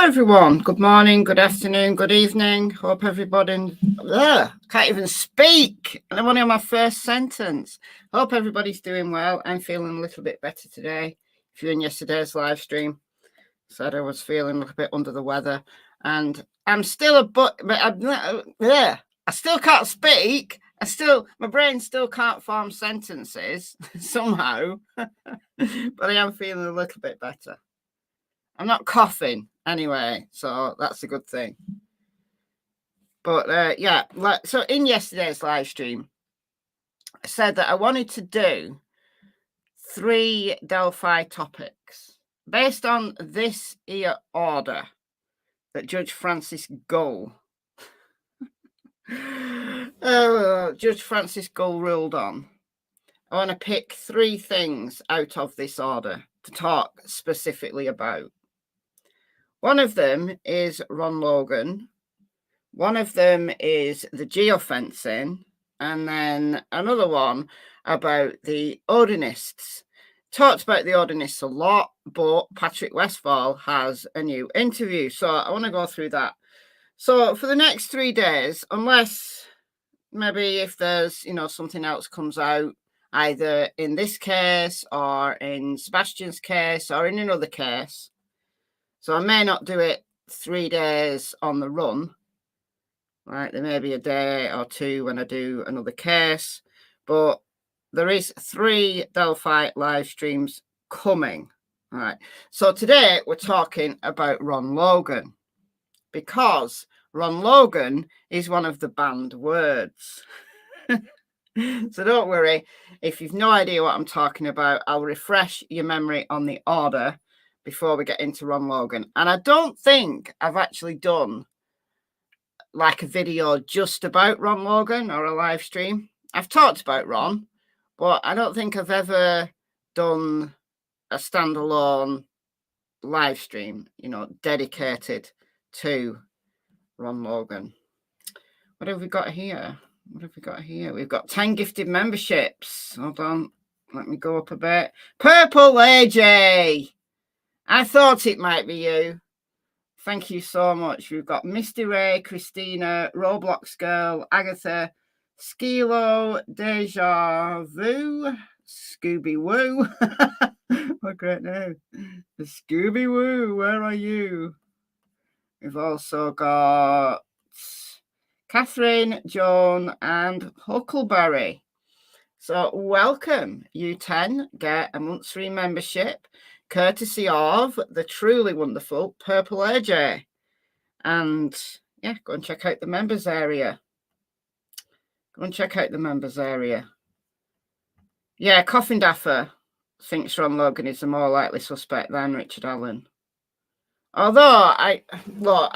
Hello, everyone. Good morning, good afternoon, good evening. Hope everybody... can't even speak. And I'm only on my first sentence. Hope everybody's doing well. I'm feeling a little bit better today. If you're in yesterday's live stream, said I was feeling a little bit under the weather. And I'm still but I still can't speak. My brain still can't form sentences somehow. But I am feeling a little bit better. I'm not coughing anyway, so that's a good thing. But so in yesterday's live stream, I said that I wanted to do 3 Delphi topics based on this here order that Judge Francis Gull Judge Francis Gull ruled on. I want to pick 3 things out of this order to talk specifically about. One of them is Ron Logan. One of them is the geofencing. And then another one about the Odinists. Talked about the Odinists a lot, but Patrick Westphal has a new interview. So I want to go through that. So for the next 3 days, unless maybe if there's, something else comes out, either in this case or in Sebastian's case or in another case, so I may not do it 3 days on the run. Right, there may be a day or 2 when I do another case, but there is 3 Delphi live streams coming. All right, so today we're talking about Ron Logan, because Ron Logan is one of the banned words. So don't worry, if you've no idea what I'm talking about, I'll refresh your memory on the order before we get into Ron Logan. And I don't think I've actually done like a video just about Ron Logan or a live stream. I've talked about Ron, but I don't think I've ever done a standalone live stream, dedicated to Ron Logan. What have we got here? We've got 10 gifted memberships. Hold on. Let me go up a bit. Purple AJ. I thought it might be you. Thank you so much. We've got Misty Ray, Christina, Roblox Girl, Agatha, Skilo, Deja Vu, Scooby Woo. What a great name. Scooby Woo, where are you? We've also got Catherine, Joan, and Huckleberry. So welcome. You 10 get a month's free membership, courtesy of the truly wonderful Purple AJ. And yeah, go and check out the members area. Yeah, Coffin Daffer thinks Ron Logan is the more likely suspect than Richard Allen. Although I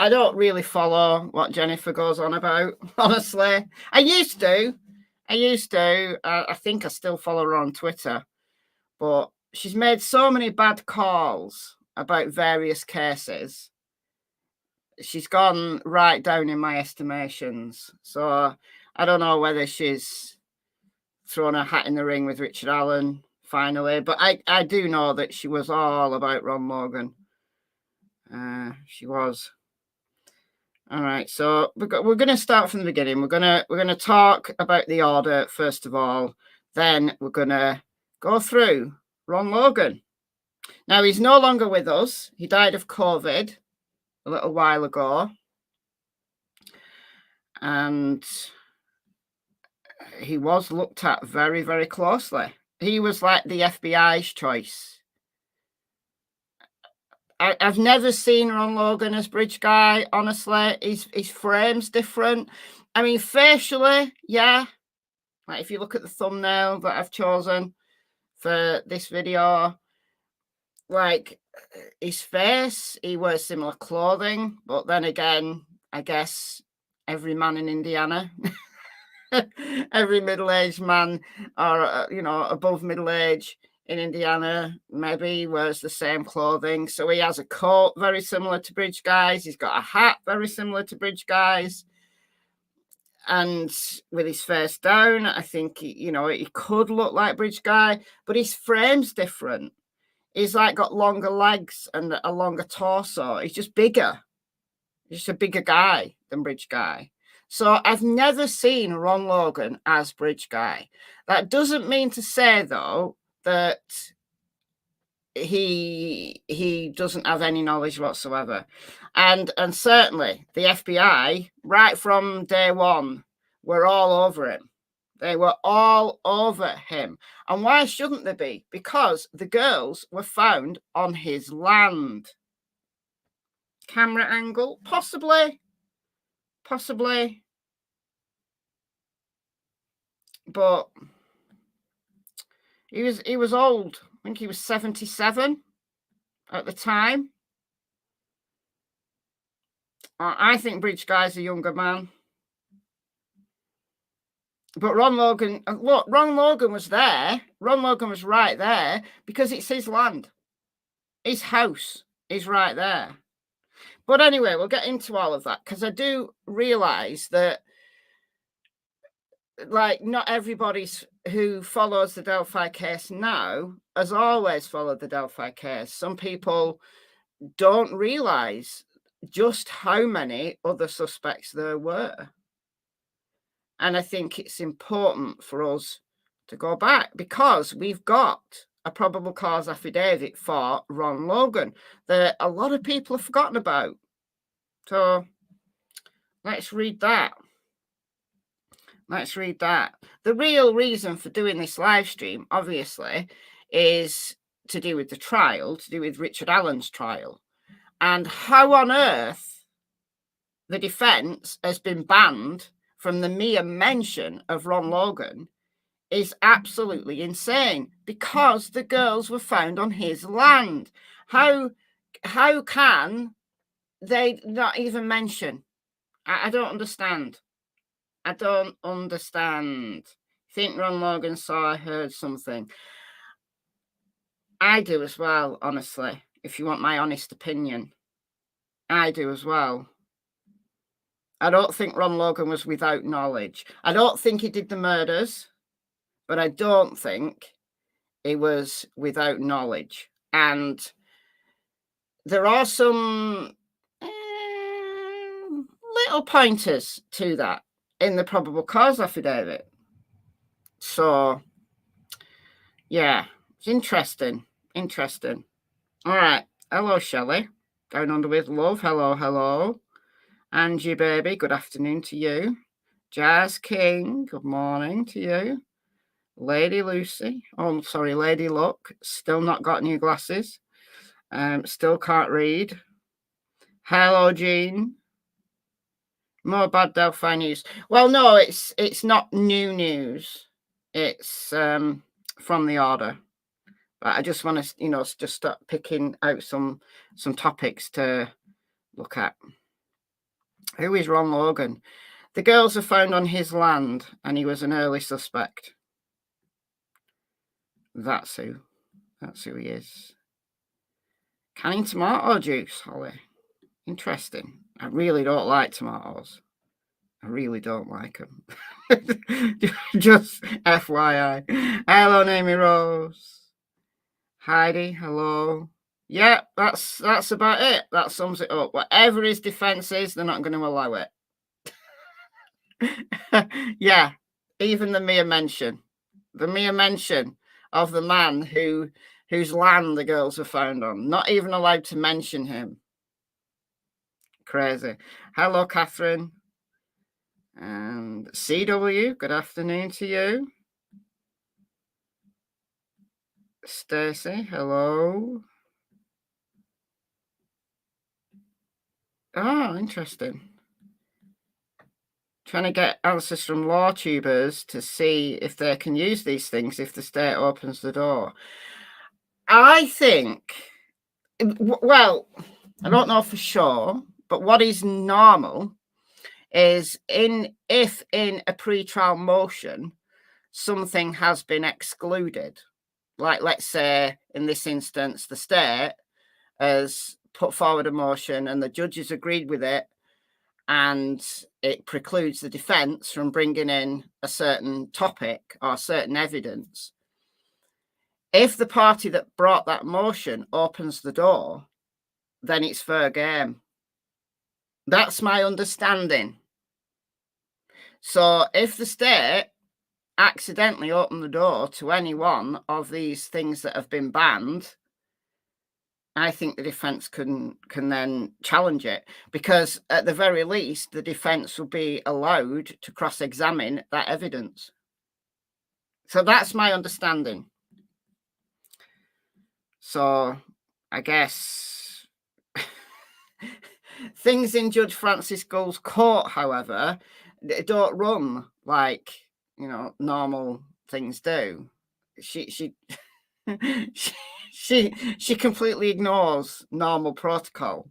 don't really follow what Jennifer goes on about, honestly. I used to. I think I still follow her on Twitter. But she's made so many bad calls about various cases. She's gone right down in my estimations. So I don't know whether she's thrown her hat in the ring with Richard Allen finally. But I do know that she was all about Ron Logan. She was. All right, so we're going to start from the beginning. We're going to talk about the order first of all. Then we're going to go through Ron Logan. Now, he's no longer with us. He died of COVID a little while ago. And he was looked at very, very closely. He was like the FBI's choice. I've never seen Ron Logan as Bridge Guy, honestly. His frame's different. I mean, facially, yeah. Like if you look at the thumbnail that I've chosen for this video, like his face, he wears similar clothing. But then again, I guess every man in Indiana, every middle-aged man or, above middle age in Indiana maybe wears the same clothing. So he has a coat very similar to Bridge Guy's. He's got a hat very similar to Bridge Guy's. And with his face down, I think, he could look like Bridge Guy, but his frame's different. He's like got longer legs and a longer torso. He's just bigger. He's just a bigger guy than Bridge Guy. So I've never seen Ron Logan as Bridge Guy. That doesn't mean to say, though, that he doesn't have any knowledge whatsoever. And certainly the FBI, right from day one, were all over him. They were all over him. And why shouldn't they be? Because the girls were found on his land. Camera angle? Possibly. Possibly. But he was old. I think he was 77 at the time. I think Bridge Guy's a younger man. But Ron Logan, look, Ron Logan was there. Ron Logan was right there because it's his land. His house is right there. But anyway, we'll get into all of that because I do realise that, like, not everybody who follows the Delphi case now has always followed the Delphi case. Some people don't realise just how many other suspects there were. And I think it's important for us to go back because we've got a probable cause affidavit for Ron Logan that a lot of people have forgotten about. So let's read that. Let's read that. The real reason for doing this live stream, obviously, is to do with the trial, to do with Richard Allen's trial, and how on earth the defence has been banned from the mere mention of Ron Logan is absolutely insane because the girls were found on his land. How can they not even mention? I don't understand. I don't understand. Think Ron Logan saw or heard something? I do as well, honestly, if you want my honest opinion. I do as well. I don't think Ron Logan was without knowledge. I don't think he did the murders, but I don't think he was without knowledge. And there are some little pointers to that in the probable cause affidavit. So, yeah, it's interesting. Interesting. All right. Hello, Shelley. Down under with love. Hello, hello. Angie, baby, good afternoon to you. Jazz King, good morning to you. Lady Lucy, oh, sorry, Lady Luck, still not got new glasses. Still can't read. Hello, Jean. More bad Delphi news. Well, no, it's not new news. It's from the order. But I just want to, just start picking out some topics to look at. Who is Ron Logan? The girls are found on his land, and he was an early suspect. That's who he is. Canning tomato juice, Holly. Interesting. I really don't like tomatoes. I really don't like them. Just FYI. Hello, Amy Rose. Heidi, hello. Yeah, that's about it. That sums it up. Whatever his defense is, they're not going to allow it. Yeah, even the mere mention of the man whose land the girls were found on, not even allowed to mention him. Crazy. Hello, Catherine. And CW, good afternoon to you. Stacy, hello. Oh, interesting. Trying to get answers from law tubers to see if they can use these things if the state opens the door. I think, well, I don't know for sure, but what is normal is if in a pre-trial motion something has been excluded, like let's say in this instance the state has put forward a motion and the judges agreed with it, and it precludes the defence from bringing in a certain topic or certain evidence. If the party that brought that motion opens the door, then it's fair game. That's my understanding. So if the state accidentally opened the door to any one of these things that have been banned, I think the defense can then challenge it, because at the very least, the defense will be allowed to cross-examine that evidence. So that's my understanding. So I guess things in Judge Francis Gull's court, however, they don't run like, you know, normal things do. She she completely ignores normal protocol.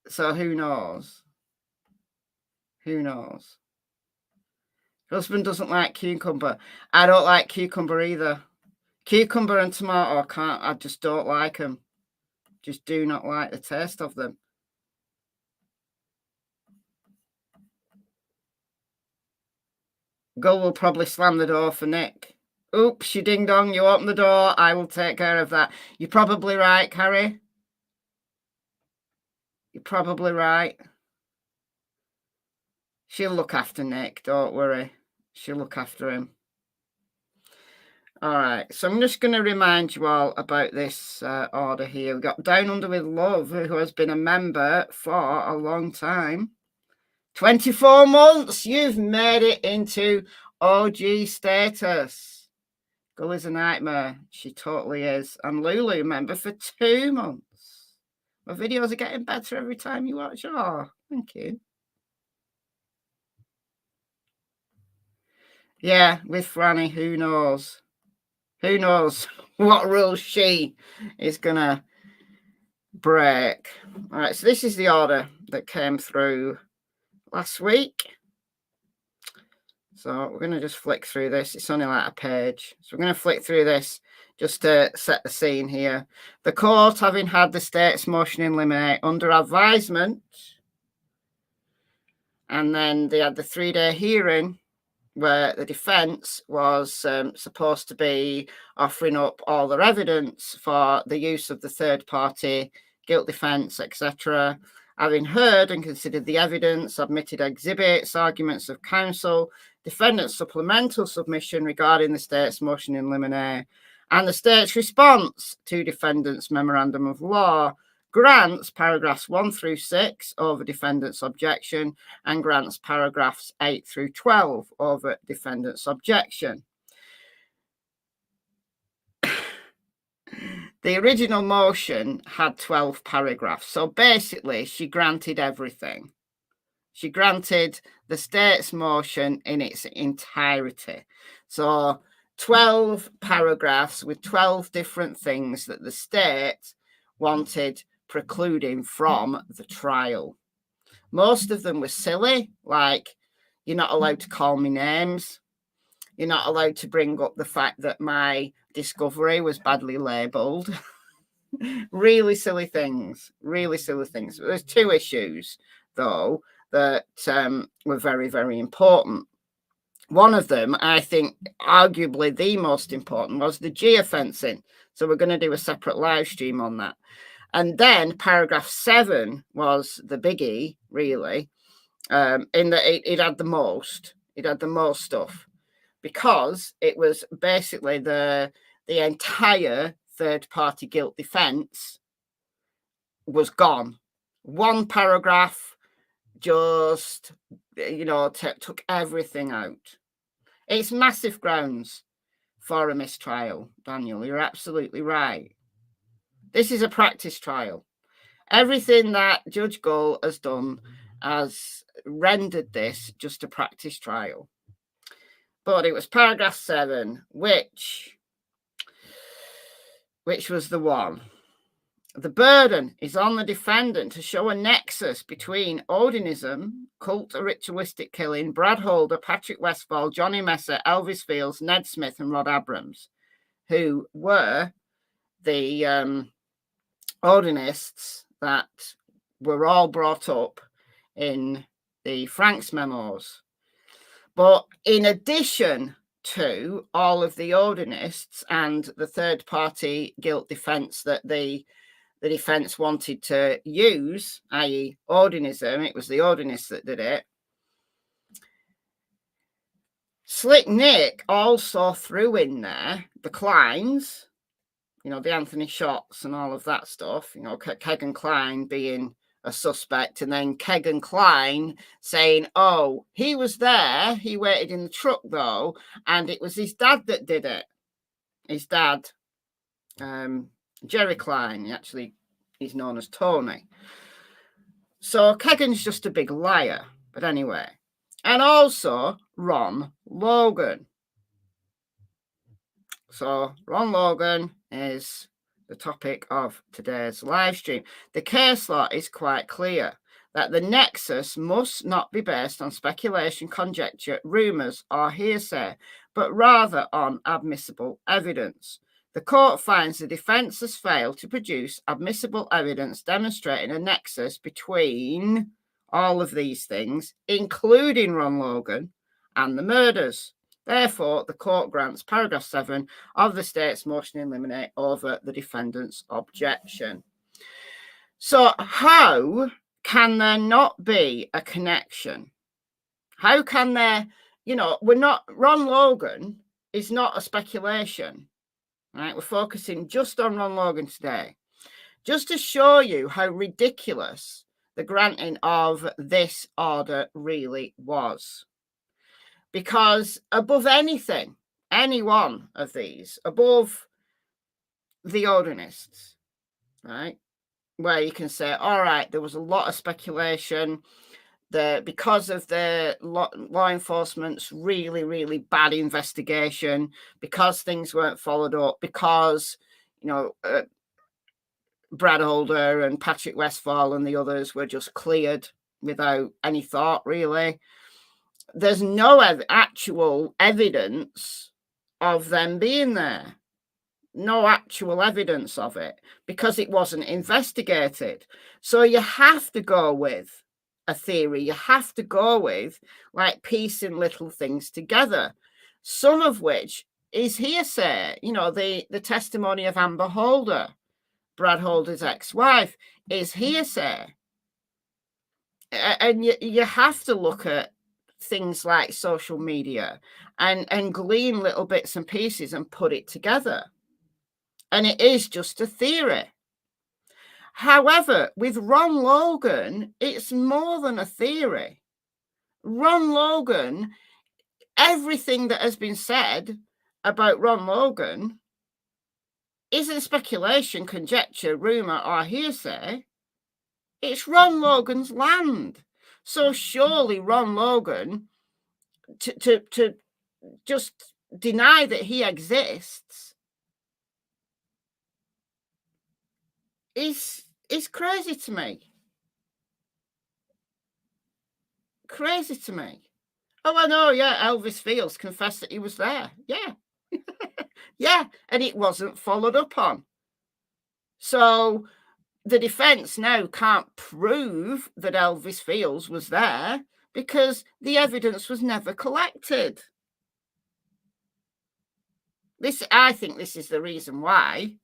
So who knows? Who knows? Husband doesn't like cucumber. I don't like cucumber either. Cucumber and tomato, I just don't like them. Just do not like the taste of them. Gull will probably slam the door for Nick. Oops, you ding dong, you open the door. I will take care of that. You're probably right, Carrie. You're probably right. She'll look after Nick, don't worry. She'll look after him. All right, so I'm just going to remind you all about this order here. We've got Down Under with Love, who has been a member for a long time. 24 months, you've made it into OG status. Gull is a nightmare. She totally is. And Lulu, member for 2 months. My videos are getting better every time you watch. Oh, thank you. Yeah, with Franny, who knows? Who knows what rules she is going to break. All right, so this is the order that came through last week. So we're going to just flick through this. It's only like a page. So we're going to flick through this just to set the scene here. The court, having had the state's motion in limine under advisement, and then they had the 3-day hearing where the defence was supposed to be offering up all their evidence for the use of the third party, guilt defence, etc. Having heard and considered the evidence, submitted exhibits, arguments of counsel, defendant's supplemental submission regarding the state's motion in limine, and the state's response to defendant's memorandum of law, grants paragraphs 1 through 6 over defendant's objection, and grants paragraphs 8 through 12 over defendant's objection. The original motion had 12 paragraphs. So basically, she granted everything. She granted the state's motion in its entirety. So 12 paragraphs with 12 different things that the state wanted precluding from the trial. Most of them were silly, like, you're not allowed to call me names. You're not allowed to bring up the fact that my discovery was badly labelled. Really silly things. Really silly things. There's 2 issues, though, that were very, very important. One of them, I think, arguably the most important, was the geofencing. So we're going to do a separate live stream on that. And then paragraph 7 was the biggie, really, in that it had the most. It had the most stuff, because it was basically the entire third-party guilt defence was gone. One paragraph just, you know, took everything out. It's massive grounds for a mistrial, Daniel. You're absolutely right. This is a practice trial. Everything that Judge Gull has done has rendered this just a practice trial. But it was paragraph 7, which was the one. The burden is on the defendant to show a nexus between Odinism, cult ritualistic killing, Brad Holder, Patrick Westfall, Johnny Messer, Elvis Fields, Ned Smith, and Rod Abrams, who were the Odinists that were all brought up in the Franks memos. But in addition to all of the Odinists and the third-party guilt defense that the defense wanted to use, i.e. Odinism. It was the Odinists that did it. Slick Nick also threw in there the Kleins, the Anthony shots and all of that stuff, Kegan Kline being a suspect, and then Kegan Kline saying, oh, he was there, he waited in the truck though, and it was his dad that did it. His dad, Jerry Kline, actually he's known as Tony. So Kegan's just a big liar. But anyway, and also Ron Logan. So Ron Logan is the topic of today's live stream. The case law is quite clear that the nexus must not be based on speculation, conjecture, rumours, or hearsay, but rather on admissible evidence. The court finds the defence has failed to produce admissible evidence demonstrating a nexus between all of these things, including Ron Logan and the murders. Therefore, the court grants paragraph 7 of the state's motion to eliminate over the defendant's objection. So how can there not be a connection? How can there, Ron Logan is not a speculation, right? We're focusing just on Ron Logan today, just to show you how ridiculous the granting of this order really was. Because above anything, any one of these, above the Odinists, right, where you can say, all right, there was a lot of speculation because of the law enforcement's really, really bad investigation, because things weren't followed up, because, Brad Holder and Patrick Westphal and the others were just cleared without any thought, really. There's no actual evidence of them being there. No actual evidence of it because it wasn't investigated. So you have to go with a theory. You have to go with piecing little things together, some of which is hearsay. The testimony of Amber Holder, Brad Holder's ex-wife, is hearsay. And you have to look at things like social media and glean little bits and pieces and put it together. And it is just a theory. However, with Ron Logan, it's more than a theory. Ron Logan, everything that has been said about Ron Logan isn't speculation, conjecture, rumour, or hearsay. It's Ron Logan's land. So surely Ron Logan, to just deny that he exists is crazy to me. Crazy to me. Oh, I know, yeah, Elvis Fields confessed that he was there. Yeah. Yeah, and it wasn't followed up on. So the defense now can't prove that Elvis Fields was there because the evidence was never collected. I think this is the reason why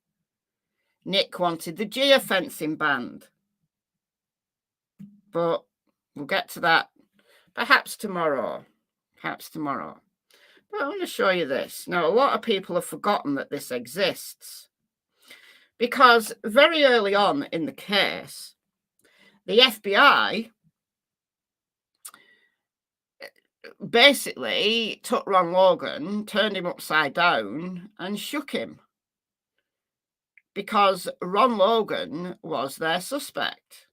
Nick wanted the geofencing banned. But we'll get to that perhaps tomorrow. Perhaps tomorrow. But I want to show you this. Now, a lot of people have forgotten that this exists. Because very early on in the case, the FBI basically took Ron Logan, turned him upside down, and shook him. Because Ron Logan was their suspect.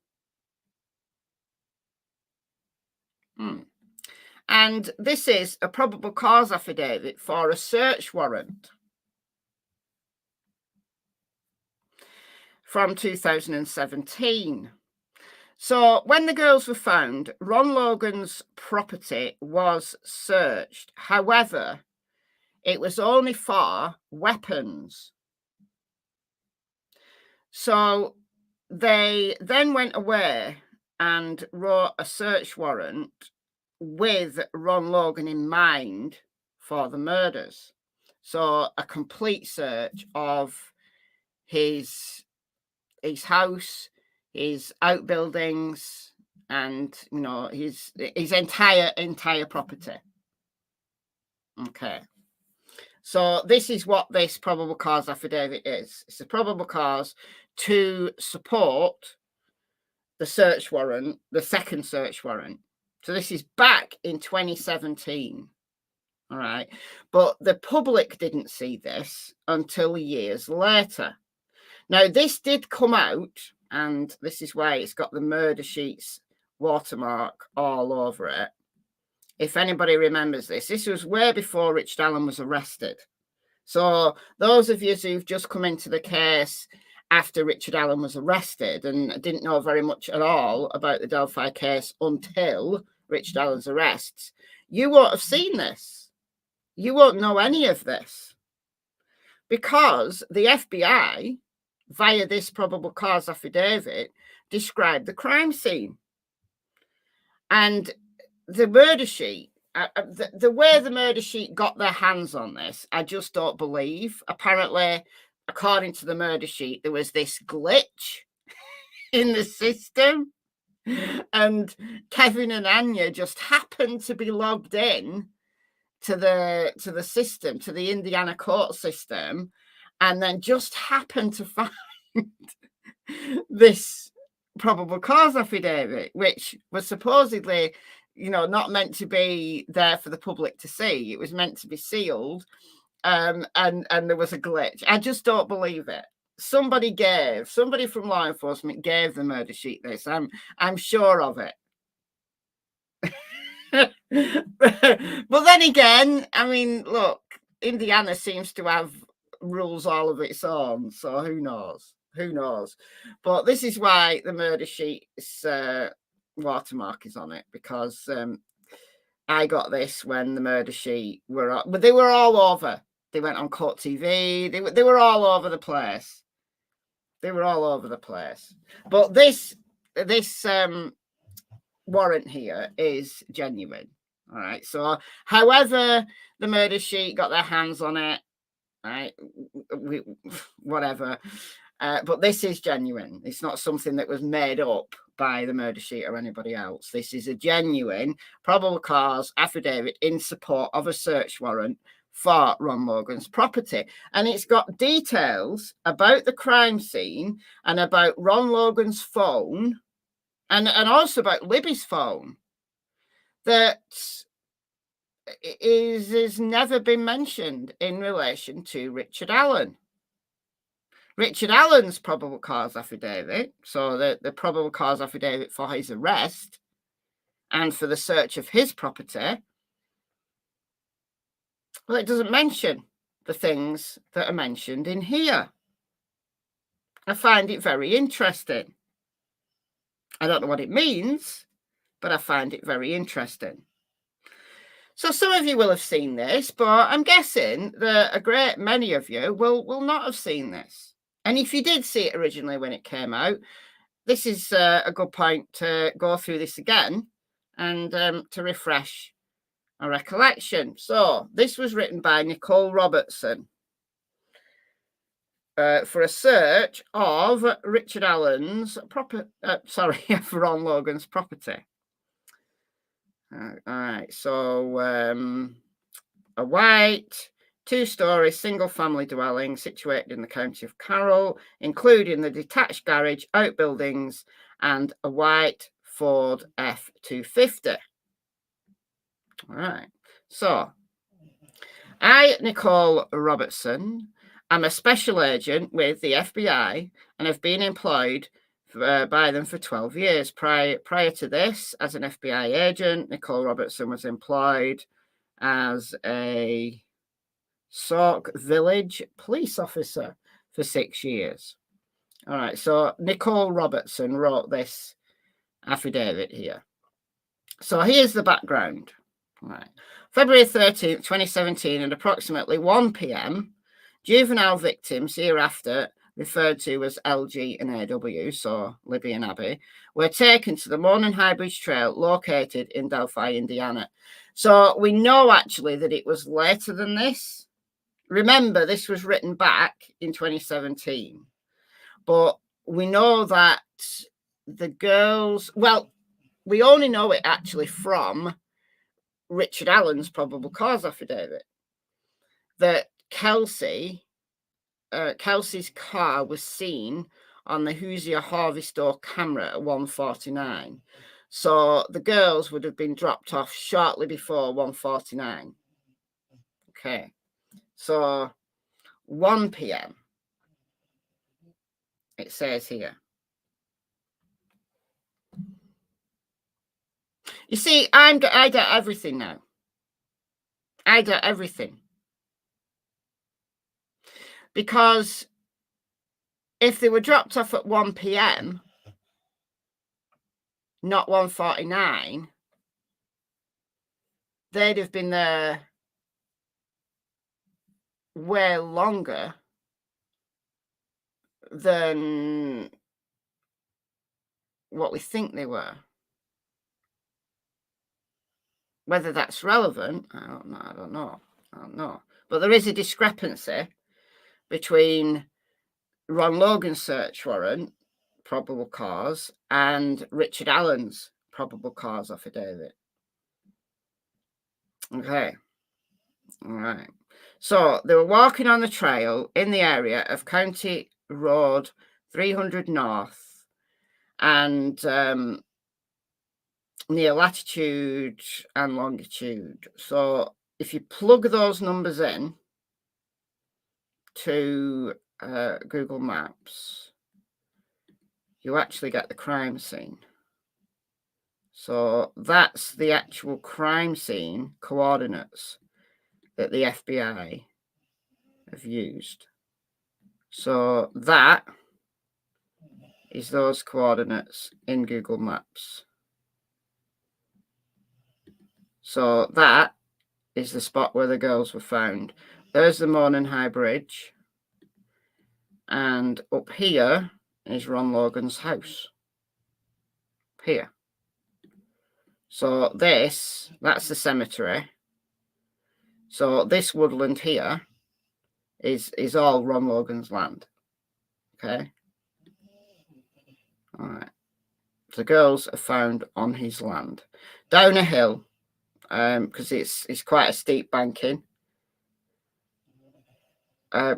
And this is a probable cause affidavit for a search warrant from 2017. So when the girls were found, Ron Logan's property was searched. However, it was only for weapons. So they then went away and wrote a search warrant with Ron Logan in mind for the murders. So a complete search of his house, his outbuildings, and his entire property. Okay. So this is what this probable cause affidavit is. It's a probable cause to support the search warrant, the second search warrant. So this is back in 2017. All right. But the public didn't see this until years later. Now, this did come out, and this is why it's got the murder sheets watermark all over it. If anybody remembers this was way before Richard Allen was arrested. So those of you who've just come into the case after Richard Allen was arrested and didn't know very much at all about the Delphi case until Richard Allen's arrests, you won't have seen this. You won't know any of this because the FBI, via this probable cause affidavit, described the crime scene. And the murder sheet, the way the murder sheet got their hands on this, I just don't believe. Apparently, according to the murder sheet, there was this glitch in the system, and Kevin and Anya just happened to be logged in to the system, to the Indiana court system, and then just happened to find this probable cause affidavit, which was supposedly not meant to be there for the public to see. It was meant to be sealed, and there was a glitch. I just don't believe it. Somebody from law enforcement gave the murder sheet this. I'm sure of it. But then again, I mean, look, Indiana seems to have rules all of its own, so who knows? But this is why the murder sheet's watermark is on it, because I got this when the murder sheet but they were all over. They went on Court TV. They were all over the place. But this warrant here is genuine. All right. So however the murder sheet got their hands on it, right, whatever. But this is genuine. It's not something that was made up by the murder sheet or anybody else. This is a genuine probable cause affidavit in support of a search warrant for Ron Logan's property. And it's got details about the crime scene and about Ron Logan's phone and also about Libby's phone that has never been mentioned in relation to Richard Allen. Richard Allen's probable cause affidavit, so the probable cause affidavit for his arrest and for the search of his property, well, it doesn't mention the things that are mentioned in here. I find it very interesting. I don't know what it means, but I find it very interesting. So some of you will have seen this, but I'm guessing that a great many of you will not have seen this. And if you did see it originally when it came out, this is a good point to go through this again and to refresh a recollection. So this was written by Nicole Robertson for a search of Richard Allen's Ron Logan's property. All right, so a white 2-story single-family dwelling situated in the county of Carroll, including the detached garage, outbuildings, and a white Ford F-250. All right. So, I, Nicole Robertson, am a special agent with the FBI and have been employed by them for 12 years. Prior to this, as an FBI agent, Nicole Robertson was employed as a Sauk Village police officer for 6 years. All right, so Nicole Robertson wrote this affidavit here. So here's the background. All right. February 13th, 2017, at approximately 1 p.m., juvenile victims hereafter referred to as LG and AW, so Libby and Abby, were taken to the Morning High Bridge Trail located in Delphi, Indiana. So we know actually that it was later than this. Remember, this was written back in 2017, but we know that the girls, well, we only know it actually from Richard Allen's probable cause affidavit, that Kelsey's car was seen on the Hoosier Harvey store camera at 1:49. So the girls would have been dropped off shortly before 1:49. Okay, so 1 p.m. it says here. You see, I doubt everything now. I doubt everything. Because if they were dropped off at 1 p.m., not 1:49, they'd have been there way longer than what we think they were. Whether that's relevant, I don't know. But there is a discrepancy between Ron Logan's search warrant, probable cause, and Richard Allen's probable cause affidavit. Okay. All right. So they were walking on the trail in the area of County Road 300 North and near latitude and longitude. So if you plug those numbers in to Google Maps, you actually get the crime scene. So that's the actual crime scene coordinates that the FBI have used. So that is those coordinates in Google Maps. So that is the spot where the girls were found. There's the Morning High Bridge. And up here is Ron Logan's house. Here. So that's the cemetery. So this woodland here is all Ron Logan's land. Okay. All right. The girls are found on his land. Down a hill. Because it's quite a steep banking.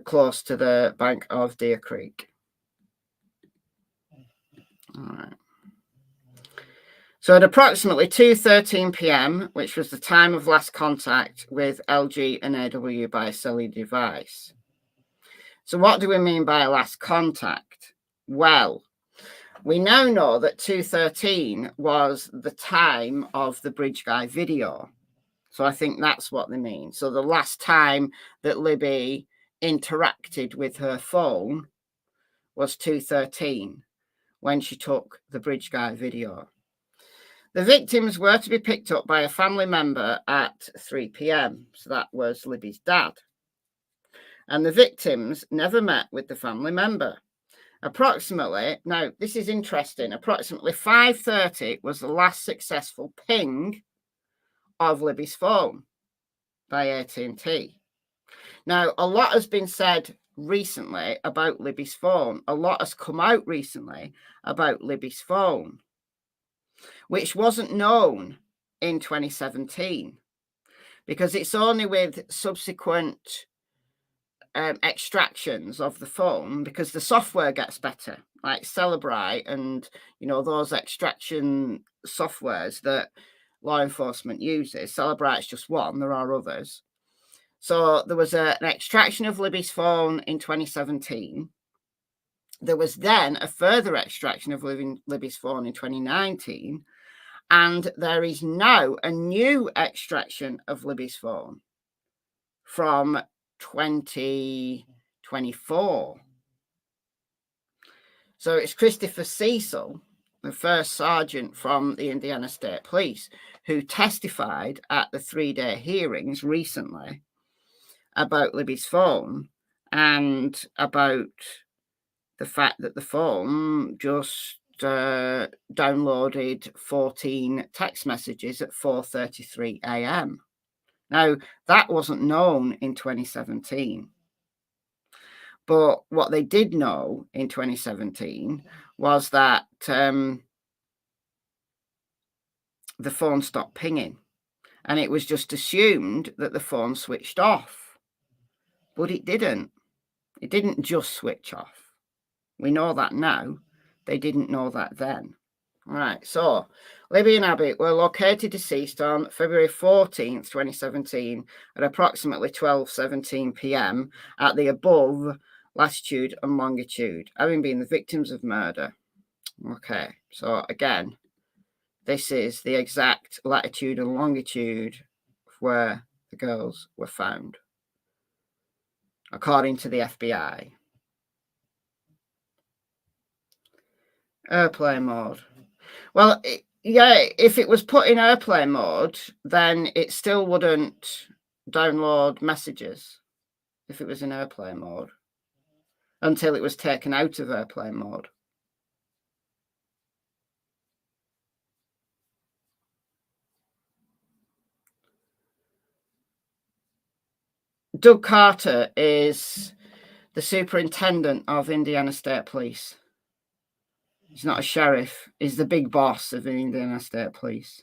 Close to the bank of Deer Creek. All right. So at approximately 2:13 p.m., which was the time of last contact with LG and AW by cellular device. So what do we mean by last contact? Well, we now know that 2:13 was the time of the Bridge Guy video. So I think that's what they mean. So the last time that Libby interacted with her phone was 2:13 when she took the Bridge Guy video. The victims were to be picked up by a family member at 3 p.m. So that was Libby's dad. And the victims never met with the family member. Approximately, now this is interesting, approximately 5:30 was the last successful ping of Libby's phone by AT&T. Now, a lot has been said recently about Libby's phone. A lot has come out recently about Libby's phone, which wasn't known in 2017, because it's only with subsequent extractions of the phone, because the software gets better, like Celebrite and, those extraction softwares that law enforcement uses. Celebrite's just one, there are others. So there was an extraction of Libby's phone in 2017. There was then a further extraction of Libby's phone in 2019. And there is now a new extraction of Libby's phone from 2024. So it's Christopher Cecil, the first sergeant from the Indiana State Police, who testified at the 3-day hearings recently about Libby's phone and about the fact that the phone just downloaded 14 text messages at 4:33 a.m. Now, that wasn't known in 2017. But what they did know in 2017 was that the phone stopped pinging, and it was just assumed that the phone switched off. But it didn't. It didn't just switch off. We know that now. They didn't know that then. Right, so Libby and Abbott were located deceased on February 14th, 2017 at approximately 12:17 p.m. at the above latitude and longitude, having been the victims of murder. Okay, so again, this is the exact latitude and longitude where the girls were found, according to the FBI. Airplane mode. Well, yeah, if it was put in airplane mode, then it still wouldn't download messages if it was in airplane mode until it was taken out of airplane mode. Doug Carter is the superintendent of Indiana State Police. He's not a sheriff. He's the big boss of the Indiana State Police.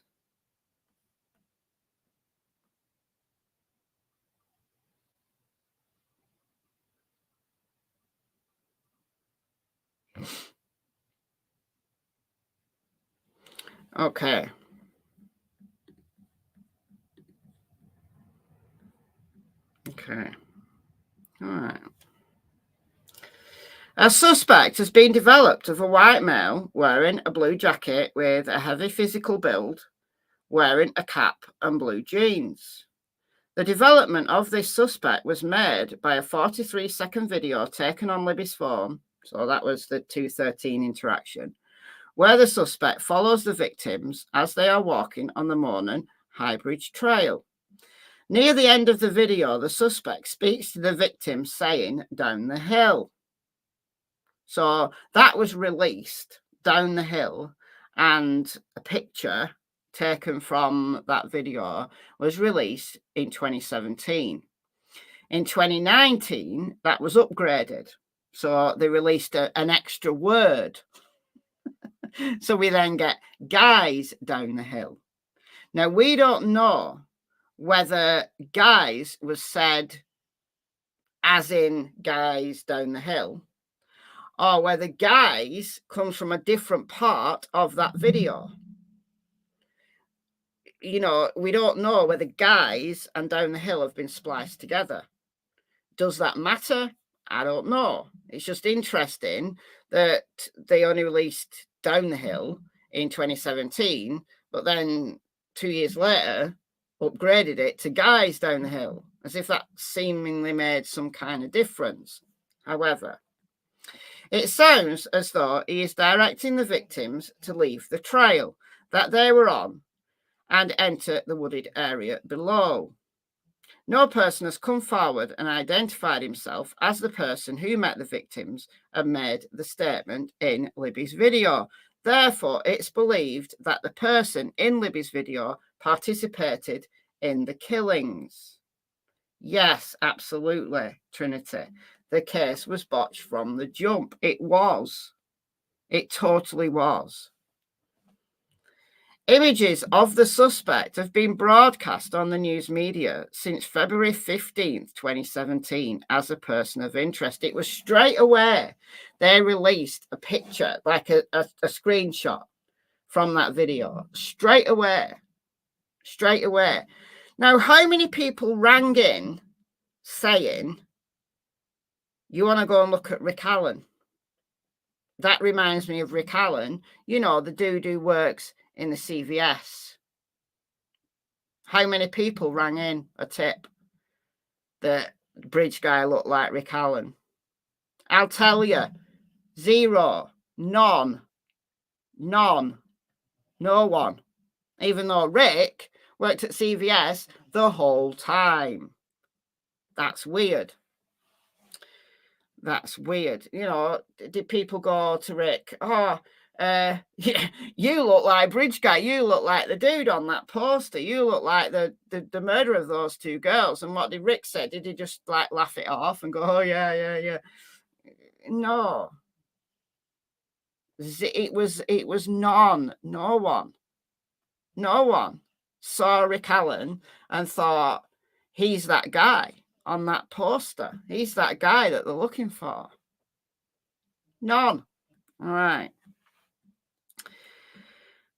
Okay. Okay. All right. A suspect has been developed of a white male wearing a blue jacket with a heavy physical build, wearing a cap and blue jeans. The development of this suspect was made by a 43-second video taken on Libby's phone, so that was the 2:13 interaction, where the suspect follows the victims as they are walking on the Mourne High Bridge Trail. Near the end of the video, the suspect speaks to the victims saying, "Down the hill." So that was released, down the hill, and a picture taken from that video was released in 2017. In 2019, that was upgraded. So they released an extra word. So we then get guys down the hill. Now, we don't know whether guys was said as in guys down the hill, or whether guys comes from a different part of that video. You know, we don't know whether guys and down the hill have been spliced together. Does that matter? I don't know. It's just interesting that they only released Down the Hill in 2017, but then 2 years later upgraded it to Guys Down the Hill, as if that seemingly made some kind of difference. However, it sounds as though he is directing the victims to leave the trail that they were on and enter the wooded area below. No person has come forward and identified himself as the person who met the victims and made the statement in Libby's video. Therefore, it's believed that the person in Libby's video participated in the killings. Yes, absolutely, Trinity. The case was botched from the jump. It was. It totally was. Images of the suspect have been broadcast on the news media since February 15th, 2017, as a person of interest. It was straight away they released a picture, like a screenshot from that video. Straight away. Straight away. Now, how many people rang in saying, "You want to go and look at Rick Allen?" That reminds me of Rick Allen, you know, the dude who works in the CVS. How many people rang in a tip that bridge guy looked like Rick Allen? I'll tell you, zero, none, no one. Even though Rick worked at CVS the whole time. That's weird. that's weird. You know, did people go to Rick, oh, you look like Bridge Guy, you look like the dude on that poster, you look like the murderer of those two girls? And what did Rick say? Did he just like laugh it off and go, oh yeah? No. It was no one saw Rick Allen and thought, he's that guy on that poster, he's that guy that they're looking for. None. All right.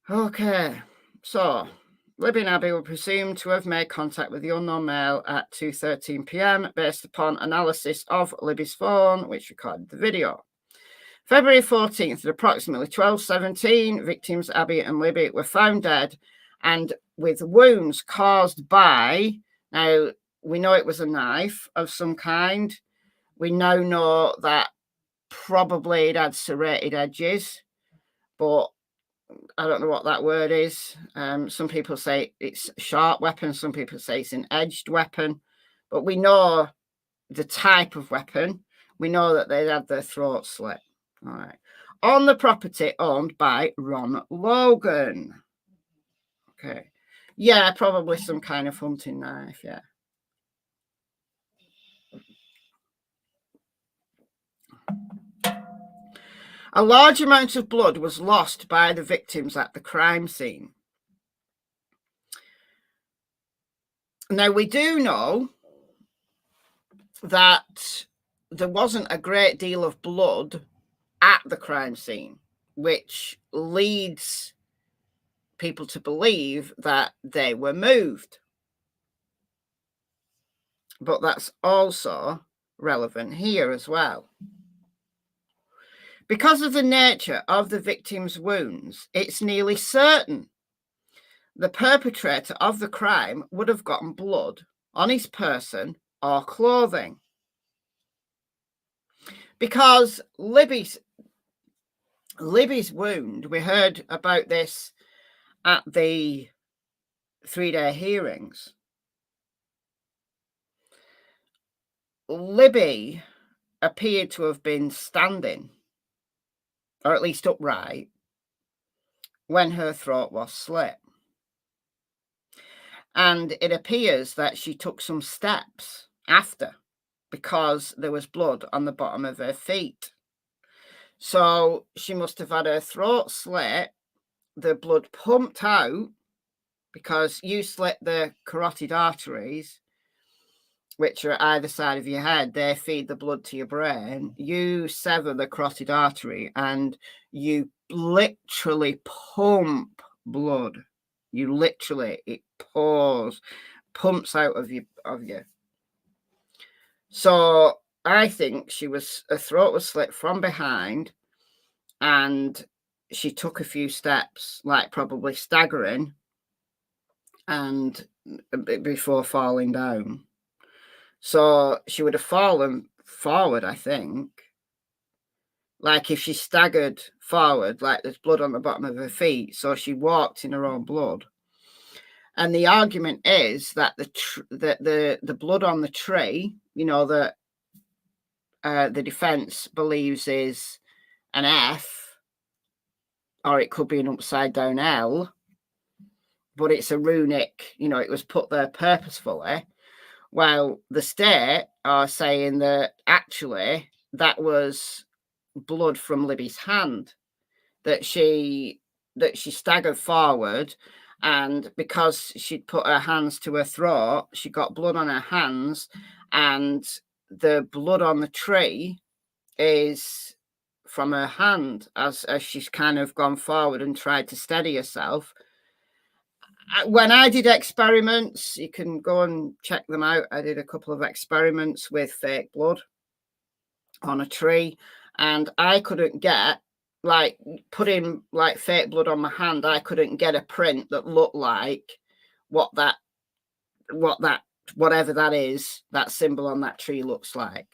Okay, so Libby and Abby were presumed to have made contact with the unknown male at 2:13 p.m. based upon analysis of Libby's phone, which recorded the video. February 14th at approximately 12:17, victims Abby and Libby were found dead and with wounds caused by, now we know it was a knife of some kind. We now know that probably it had serrated edges, but I don't know what that word is. Some people say it's a sharp weapon. Some people say it's an edged weapon. But we know the type of weapon. We know that they had their throat slit. All right. On the property owned by Ron Logan. Okay. Yeah, probably some kind of hunting knife. Yeah. A large amount of blood was lost by the victims at the crime scene. Now, we do know that there wasn't a great deal of blood at the crime scene, which leads people to believe that they were moved. But that's also relevant here as well. Because of the nature of the victim's wounds, it's nearly certain the perpetrator of the crime would have gotten blood on his person or clothing. Because Libby's wound, we heard about this at the 3-day hearings. Libby appeared to have been standing, or at least upright, when her throat was slit. And it appears that she took some steps after, because there was blood on the bottom of her feet. So she must have had her throat slit, the blood pumped out, because you slit the carotid arteries, which are either side of your head. They feed the blood to your brain. You sever the carotid artery and you literally pump blood. It pumps out of you. So I think her throat was slit from behind and she took a few steps, like probably staggering, and before falling down. So she would have fallen forward, I think. Like if she staggered forward, like there's blood on the bottom of her feet, so she walked in her own blood. And the argument is that the blood on the tree, you know, that the defense believes is an F, or it could be an upside down L, but it's a runic, you know, it was put there purposefully. Well, the state are saying that actually that was blood from Libby's hand, that she staggered forward, and because she'd put her hands to her throat, she got blood on her hands, and the blood on the tree is from her hand as she's kind of gone forward and tried to steady herself. When I did experiments, you can go and check them out. I did a couple of experiments with fake blood on a tree, and I couldn't get, like, putting like fake blood on my hand, I couldn't get a print that looked like whatever that is, that symbol on that tree looks like.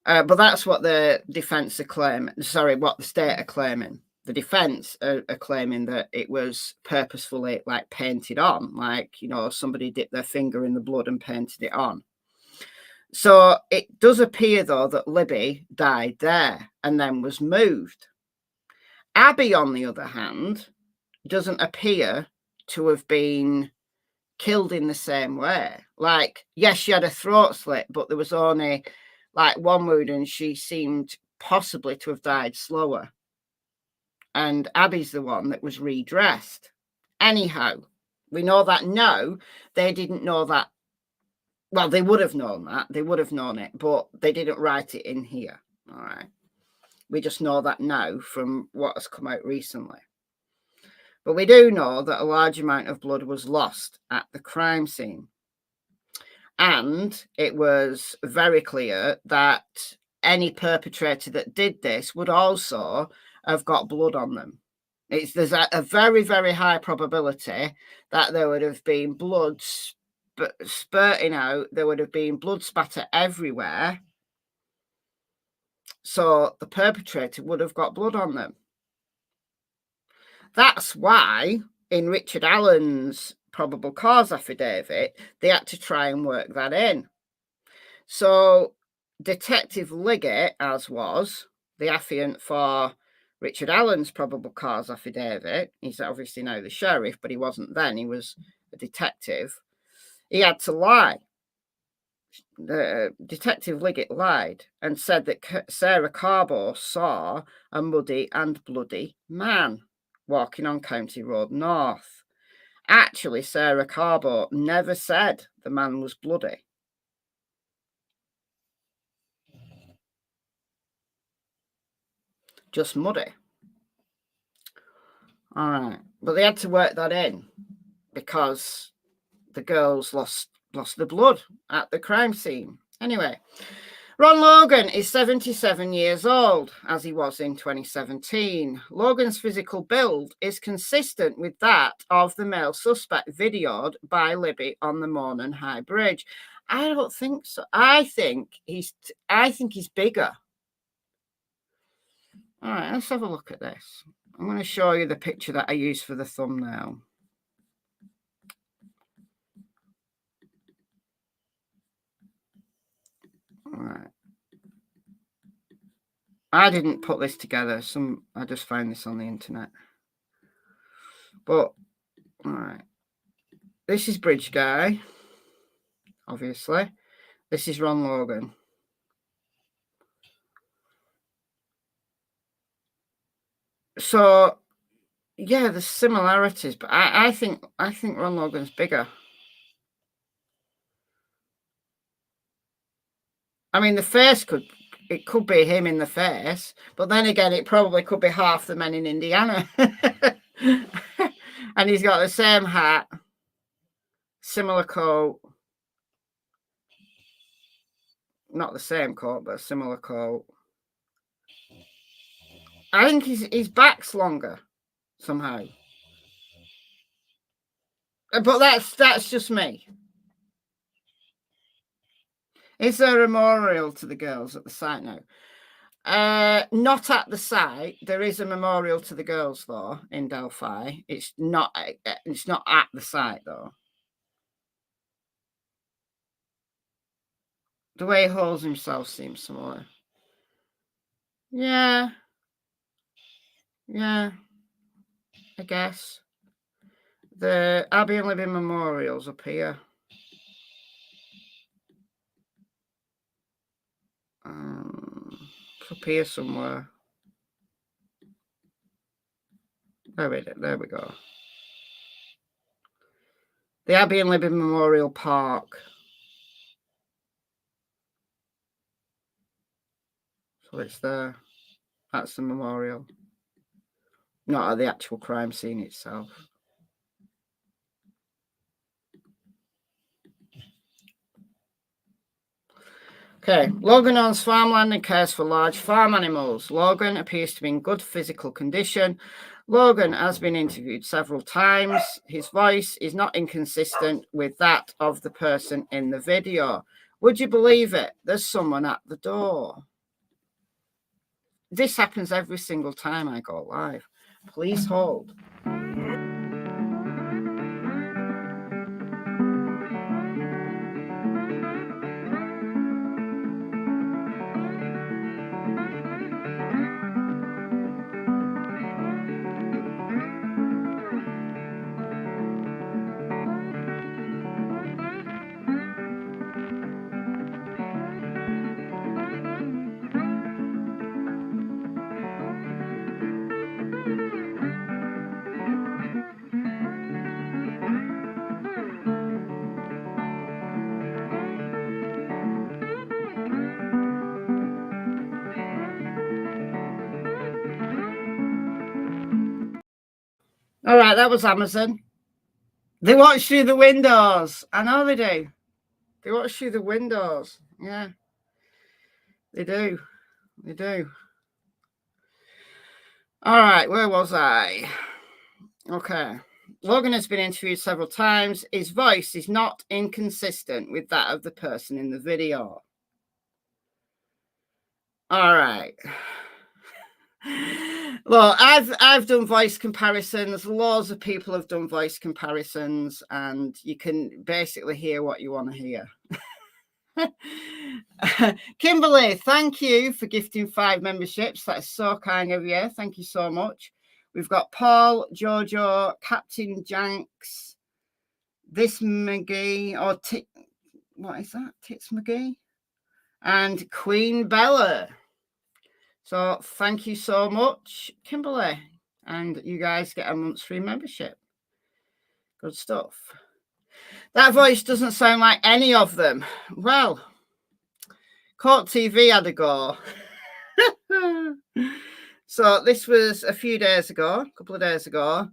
But that's what the defense are claiming. Sorry, what the state are claiming. The defense are claiming that it was purposefully, like, painted on, like, you know, somebody dipped their finger in the blood and painted it on. So it does appear, though, that Libby died there and then was moved. Abby, on the other hand, doesn't appear to have been killed in the same way. Like, yes, she had a throat slit, but there was only like one wound and she seemed possibly to have died slower. And Abby's the one that was redressed. Anyhow, we know that now. They didn't know that. Well, they would have known that. They would have known it, but they didn't write it in here. All right. We just know that now from what has come out recently. But we do know that a large amount of blood was lost at the crime scene. And it was very clear that any perpetrator that did this would also have got blood on them. There's a very, very high probability that there would have been blood spurting out. There would have been blood spatter everywhere. So the perpetrator would have got blood on them. That's why in Richard Allen's probable cause affidavit, they had to try and work that in. So Detective Liggett, as was the affiant for Richard Allen's probable cause affidavit, he's obviously now the sheriff, but he wasn't then, he was a detective. He had to lie. Detective Liggett lied and said that Sarah Carbo saw a muddy and bloody man walking on County Road North. Actually, Sarah Carbo never said the man was bloody. Just muddy. All right. But they had to work that in because the girls lost the blood at the crime scene. Anyway, Ron Logan is 77 years old, as he was in 2017. Logan's physical build is consistent with that of the male suspect videoed by Libby on the Mourne High Bridge. I don't think so. I think he's bigger. All right, let's have a look at this. I'm going to show you the picture that I used for the thumbnail. All right. I didn't put this together. I just found this on the internet. But, all right. This is Bridge Guy, obviously. This is Ron Logan. So, yeah, there's similarities, but I think Ron Logan's bigger. I mean, the face could be him in the face, but then again, it probably could be half the men in Indiana. And he's got the same hat, similar coat. Not the same coat, but a similar coat. I think his back's longer somehow. But that's just me. Is there a memorial to the girls at the site now? Not at the site. There is a memorial to the girls, though, in Delphi. It's not at the site, though. The way he holds himself seems similar. Yeah. Yeah. I guess. The Abbey and Libby memorials up here. It's up here somewhere. There we go. The Abbey and Libby Memorial Park. So it's there. That's the memorial. Not at the actual crime scene itself. Okay, Logan owns farmland and cares for large farm animals. Logan appears to be in good physical condition. Logan has been interviewed several times. His voice is not inconsistent with that of the person in the video. Would you believe it? There's someone at the door. This happens every single time I go live. Please hold. All right, that was Amazon. They watch through the windows. I know they do. They watch through the windows. Yeah, they do. They do. All right, where was I? Okay. Logan has been interviewed several times. His voice is not inconsistent with that of the person in the video. All right. Look, I've done voice comparisons. Loads of people have done voice comparisons, and you can basically hear what you want to hear. Kimberly, thank you for gifting 5 memberships. That's so kind of you. Thank you so much. We've got Paul, Jojo, Captain Janks, this McGee, or what is that? Tits McGee, and Queen Bella. So thank you so much, Kimberly. And you guys get a month's free membership. Good stuff. That voice doesn't sound like any of them. Well, Court TV had a go. So this was a few days ago, a couple of days ago.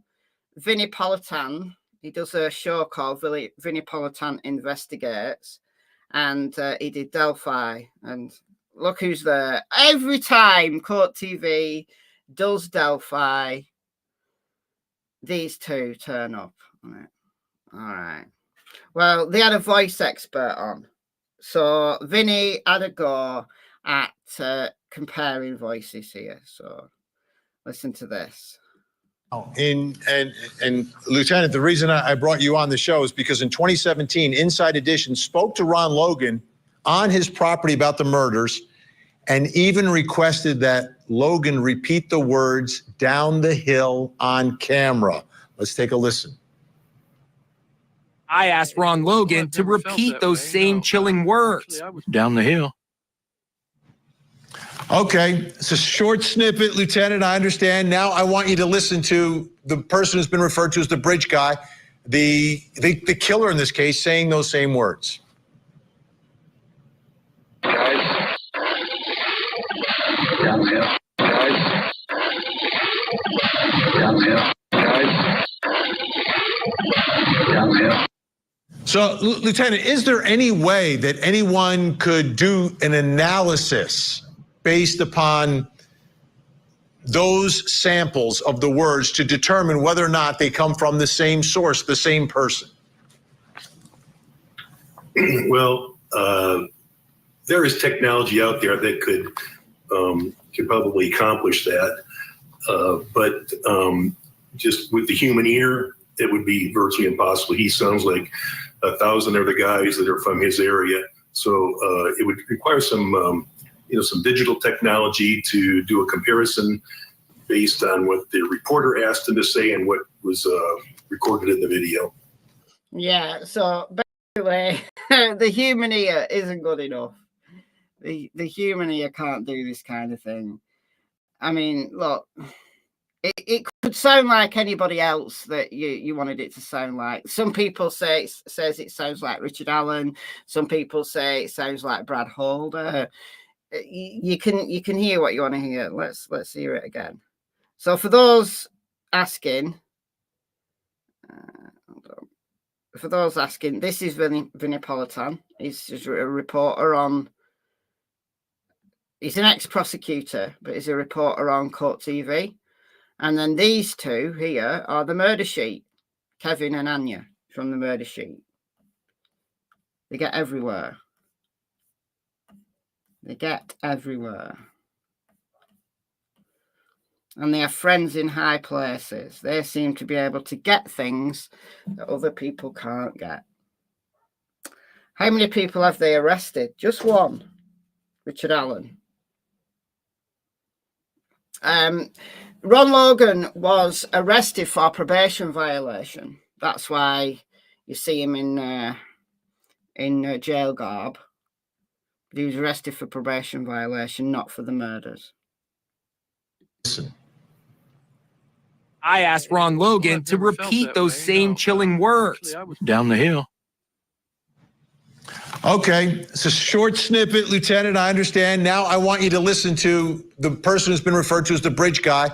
Vinnie Politan, he does a show called Vinnie Politan Investigates. And he did Delphi. And look who's there. Every time Court TV does Delphi, these two turn up. All right. Well, they had a voice expert on. So Vinnie had a go at comparing voices here. So listen to this. And Lieutenant, the reason I brought you on the show is because in 2017, Inside Edition spoke to Ron Logan on his property about the murders and even requested that Logan repeat the words "down the hill" on camera. Let's take a listen. I asked Ron Logan to repeat those same chilling words. Down the hill. Okay, it's a short snippet, Lieutenant, I understand. Now I want you to listen to the person who's been referred to as the bridge guy, the killer in this case, saying those same words. Guys. Down the hill. Guys. Down the hill. Guys. Down the hill. So, Lieutenant, is there any way that anyone could do an analysis based upon those samples of the words to determine whether or not they come from the same source, the same person? Well, there is technology out there that could probably accomplish that. But just with the human ear, it would be virtually impossible. He sounds like 1,000 other guys that are from his area. So it would require some digital technology to do a comparison based on what the reporter asked him to say and what was recorded in the video. Yeah, so basically, the human ear isn't good enough. The human ear can't do this kind of thing. I mean, look, it could sound like anybody else that you wanted it to sound like. Some people say it sounds like Richard Allen. Some people say it sounds like Brad Holder. You can hear what you want to hear. Let's hear it again. So for those asking, this is Vinnie Politan. He's just a reporter on. He's an ex-prosecutor, but he's a reporter on Court TV. And then these two here are the Murder Sheet, Kevin and Anya from the Murder Sheet. They get everywhere. They get everywhere. And they have friends in high places. They seem to be able to get things that other people can't get. How many people have they arrested? Just one, Richard Allen. Ron Logan was arrested for probation violation. That's why you see him in jail garb. He was arrested for probation violation, not for the murders. Listen. I asked Ron Logan to repeat those same chilling words. Down the hill. Okay, it's a short snippet, Lieutenant, I understand. Now I want you to listen to the person who's been referred to as the bridge guy,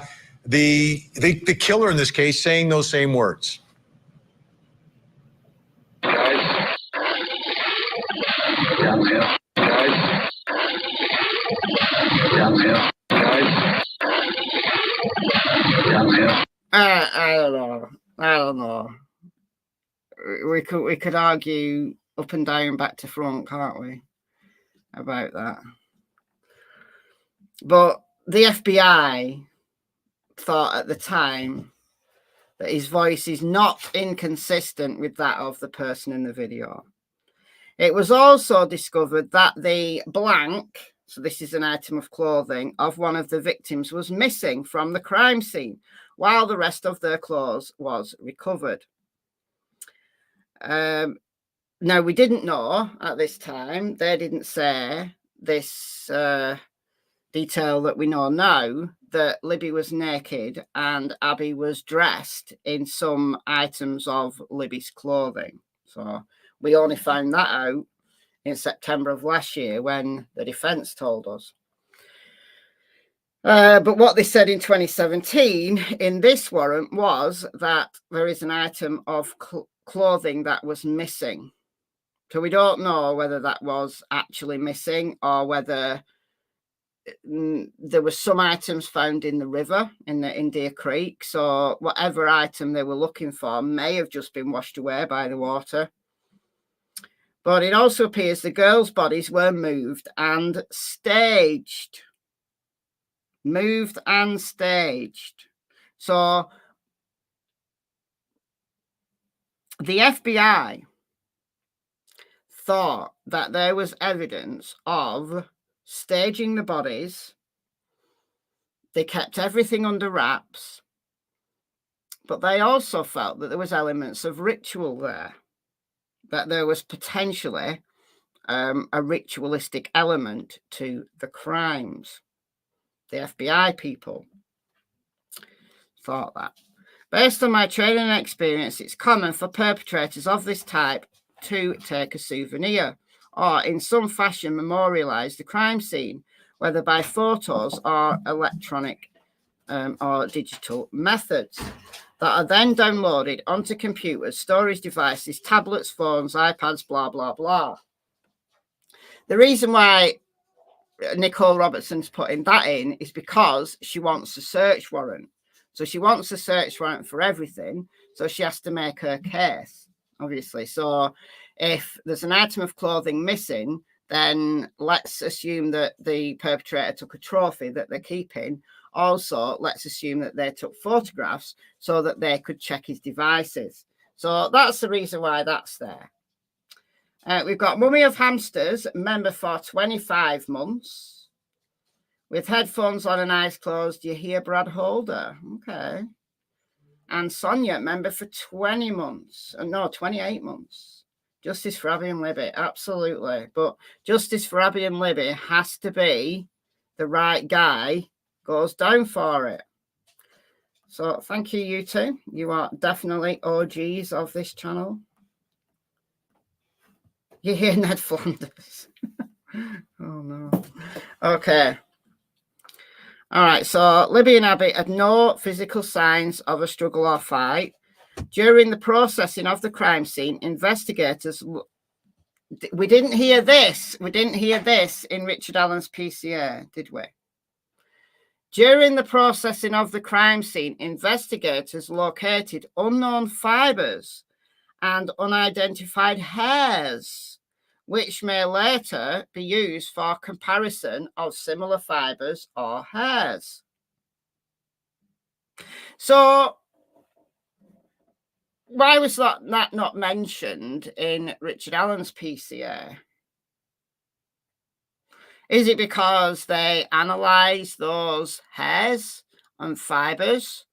the killer in this case saying those same words. Guys. Downhill. Guys. Downhill. Guys. Downhill. I don't know. I don't know. We could argue up and down, back to front, can't we, about that? But the FBI thought at the time that his voice is not inconsistent with that of the person in the video. It was also discovered that the blank, so this is an item of clothing, of one of the victims was missing from the crime scene, while the rest of their clothes was recovered. Now, we didn't know at this time, they didn't say this detail that we know now, that Libby was naked and Abby was dressed in some items of Libby's clothing. So we only found that out in September of last year when the defense told us. But what they said in 2017 in this warrant was that there is an item of clothing that was missing. So we don't know whether that was actually missing or whether there were some items found in the river in the Deer Creek. So whatever item they were looking for may have just been washed away by the water. But it also appears the girls' bodies were moved and staged. Moved and staged. So the FBI thought that there was evidence of staging the bodies. They kept everything under wraps. But they also felt that there was elements of ritual there. That there was potentially a ritualistic element to the crimes. The FBI people thought that. Based on my training and experience, it's common for perpetrators of this type to take a souvenir or in some fashion memorialize the crime scene, whether by photos or electronic or digital methods that are then downloaded onto computers, storage devices, tablets, phones, iPads, blah, blah, blah. The reason why Nicole Robertson's putting that in is because she wants a search warrant. So she wants a search warrant for everything. So she has to make her case, obviously. So if there's an item of clothing missing, then let's assume that the perpetrator took a trophy that they're keeping. Also, let's assume that they took photographs so that they could check his devices. So that's the reason why that's there. We've got Mummy of Hamsters, member for 25 months. With headphones on and eyes closed, you hear Brad Holder. Okay. And Sonia, member for 20 months. No, 28 months. Justice for Abby and Libby, absolutely. But justice for Abby and Libby has to be the right guy goes down for it. So thank you, you two. You are definitely OGs of this channel. You hear Ned Flanders. Oh, no. Okay. All right. So Libby and Abby had no physical signs of a struggle or fight. During the processing of the crime scene, investigators... We didn't hear this. We didn't hear this in Richard Allen's PCA, did we? During the processing of the crime scene, investigators located unknown fibers and unidentified hairs, which may later be used for comparison of similar fibers or hairs. So, why was that not mentioned in Richard Allen's PCA? Is it because they analysed those hairs and fibres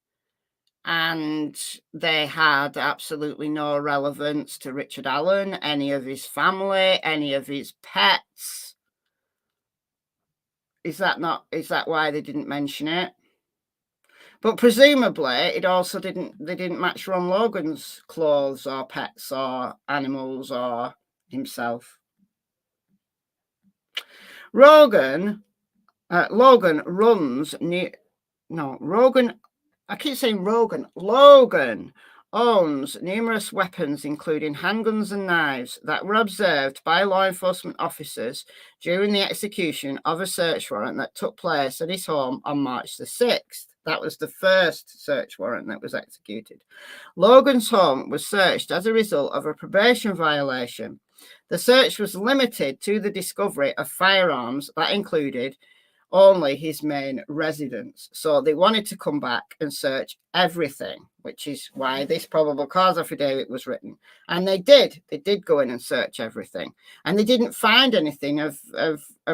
and they had absolutely no relevance to Richard Allen, any of his family, any of his pets? Is that why they didn't mention it? But presumably it also they didn't match Ron Logan's clothes or pets or animals or himself. Logan runs I keep saying Rogan. Logan owns numerous weapons, including handguns and knives, that were observed by law enforcement officers during the execution of a search warrant that took place at his home on March the 6th. That was the first search warrant that was executed. Logan's home was searched as a result of a probation violation. The search was limited to the discovery of firearms that included only his main residence. So they wanted to come back and search everything, which is why this probable cause affidavit was written. And they did. They did go in and search everything. And they didn't find anything of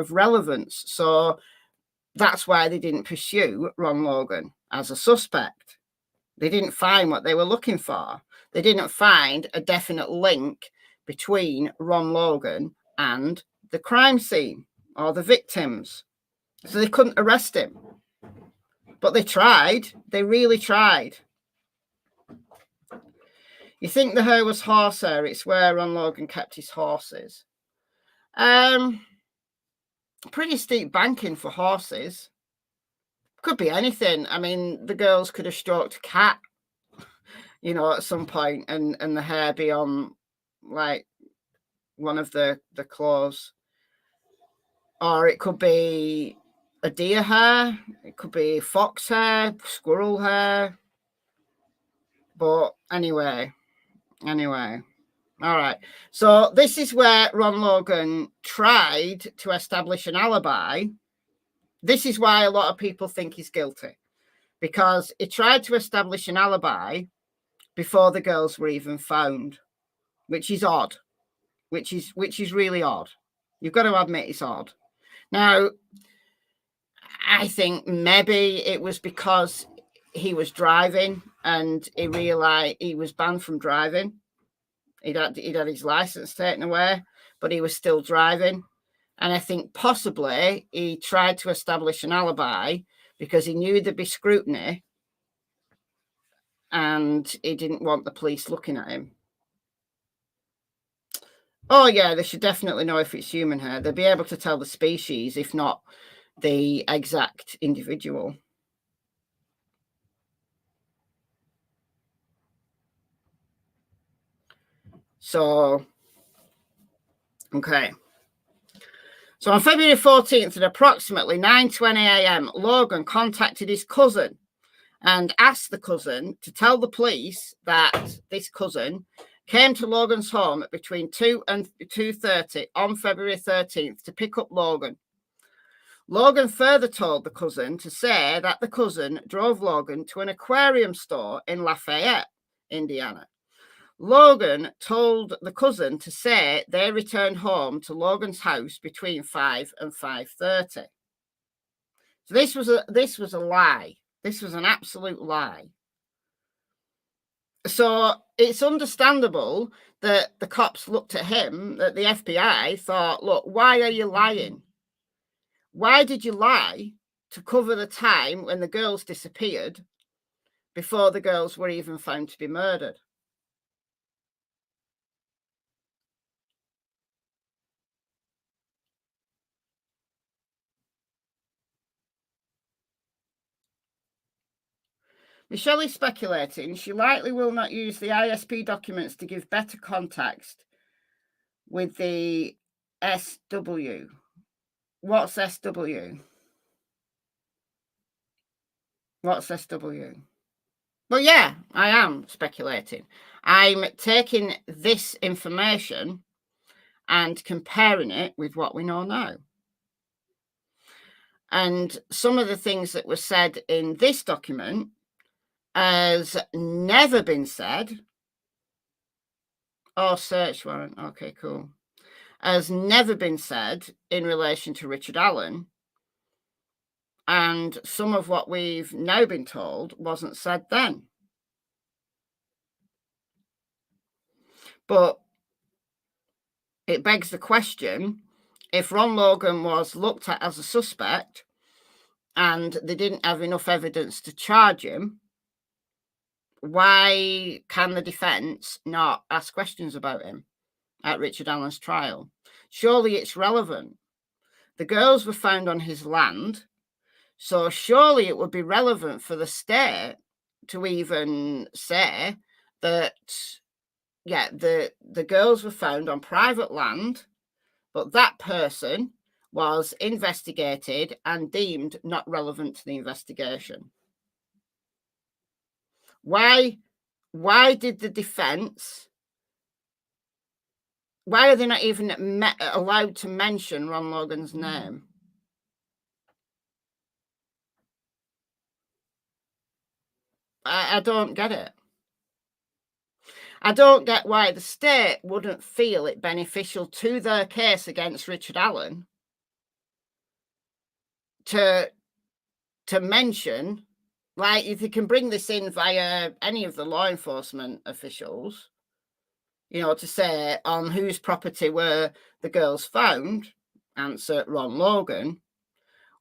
relevance. So that's why they didn't pursue Ron Logan as a suspect. They didn't find what they were looking for. They didn't find a definite link between Ron Logan and the crime scene or the victims. So they couldn't arrest him. But they tried. They really tried. You think the hair was horsehair? It's where Ron Logan kept his horses. Pretty steep banking for horses. Could be anything. I mean, the girls could have stroked a cat, you know, at some point, and the hair be on, like, one of the clothes. Or it could be a deer hair. It could be fox hair, squirrel hair. But anyway. All right. So this is where Ron Logan tried to establish an alibi. This is why a lot of people think he's guilty, because he tried to establish an alibi before the girls were even found, which is odd, which is really odd. You've got to admit it's odd. Now, I think maybe it was because he was driving and he realized he was banned from driving. He'd had his license taken away, but he was still driving. And I think possibly he tried to establish an alibi because he knew there'd be scrutiny and he didn't want the police looking at him. Oh, yeah, they should definitely know if it's human hair. They'll be able to tell the species, if not the exact individual. So, okay. So on February 14th at approximately 9:20 a.m., Logan contacted his cousin and asked the cousin to tell the police that this cousin came to Logan's home between 2 and 2:30 on February 13th to pick up Logan. Logan further told the cousin to say that the cousin drove Logan to an aquarium store in Lafayette, Indiana. Logan told the cousin to say they returned home to Logan's house between 5 and 5:30. So this was a lie. This was an absolute lie. So it's understandable that the cops looked at him, that the FBI thought, look, why are you lying? Why did you lie to cover the time when the girls disappeared before the girls were even found to be murdered? Michelle is speculating she likely will not use the ISP documents to give better context with the SW. What's SW? What's SW? Well, yeah, I am speculating. I'm taking this information and comparing it with what we know now. And some of the things that were said in this document has never been said. Oh, search warrant. Okay, cool. Has never been said in relation to Richard Allen. And some of what we've now been told wasn't said then. But it begs the question, if Ron Logan was looked at as a suspect and they didn't have enough evidence to charge him, why can the defense not ask questions about him at Richard Allen's trial? Surely it's relevant. The girls were found on his land, so surely it would be relevant for the state to even say that, yeah, the girls were found on private land, but that person was investigated and deemed not relevant to the investigation. Why did the defense, why are they not even allowed to mention Ron Logan's name? I don't get it. I don't get why the state wouldn't feel it beneficial to their case against Richard Allen to mention, like, if you can bring this in via any of the law enforcement officials, you know, to say on whose property were the girls found. Answer, Ron Logan.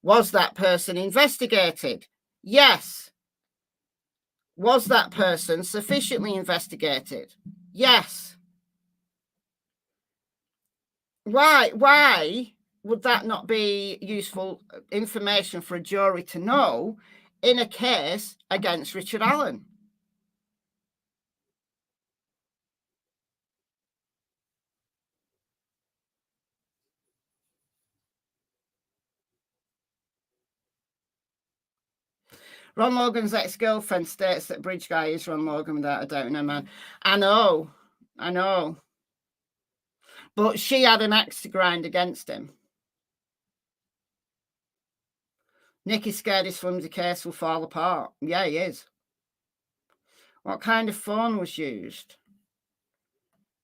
Was that person investigated? Yes. Was that person sufficiently investigated? Yes. Why would that not be useful information for a jury to know in a case against Richard Allen? Ron Logan's ex-girlfriend states that Bridge Guy is Ron Logan without a doubt in her mind. I know. But she had an axe to grind against him. Nick is scared his flimsy case will fall apart. Yeah, he is. What kind of phone was used?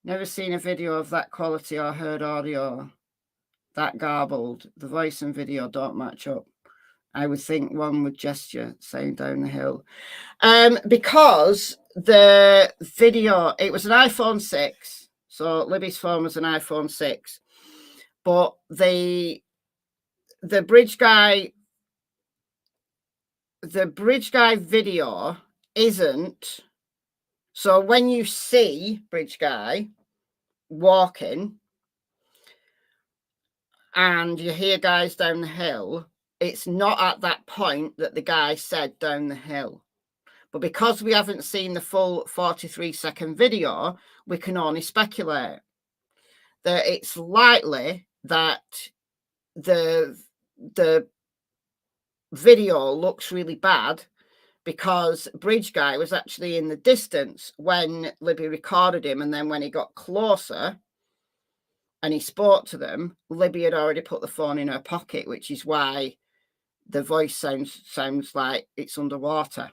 Never seen a video of that quality or heard audio that garbled. The voice and video don't match up. I would think one would gesture saying down the hill. Because the video, it was an iPhone 6. So Libby's phone was an iPhone 6. But the Bridge Guy video isn't. So when you see Bridge Guy walking and you hear guys down the hill, it's not at that point that the guy said down the hill. But because we haven't seen the full 43-second video, we can only speculate that it's likely that the video looks really bad because Bridge Guy was actually in the distance when Libby recorded him, and then when he got closer and he spoke to them, Libby had already put the phone in her pocket, which is why the voice sounds like it's underwater.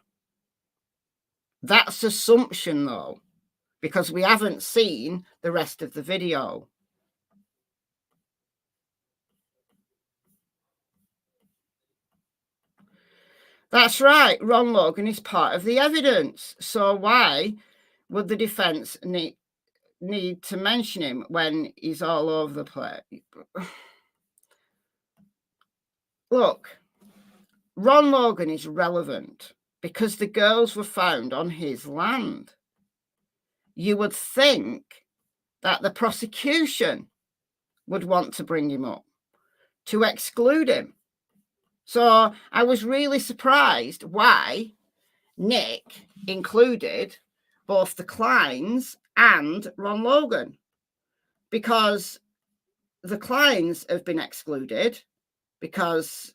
That's assumption, though, because we haven't seen the rest of the video. That's right. Ron Logan is part of the evidence. So why would the defense need to mention him when he's all over the place? Look, Ron Logan is relevant because the girls were found on his land. You would think that the prosecution would want to bring him up to exclude him. So I was really surprised why Nick included both the Kleins and Ron Logan, because the Kleins have been excluded because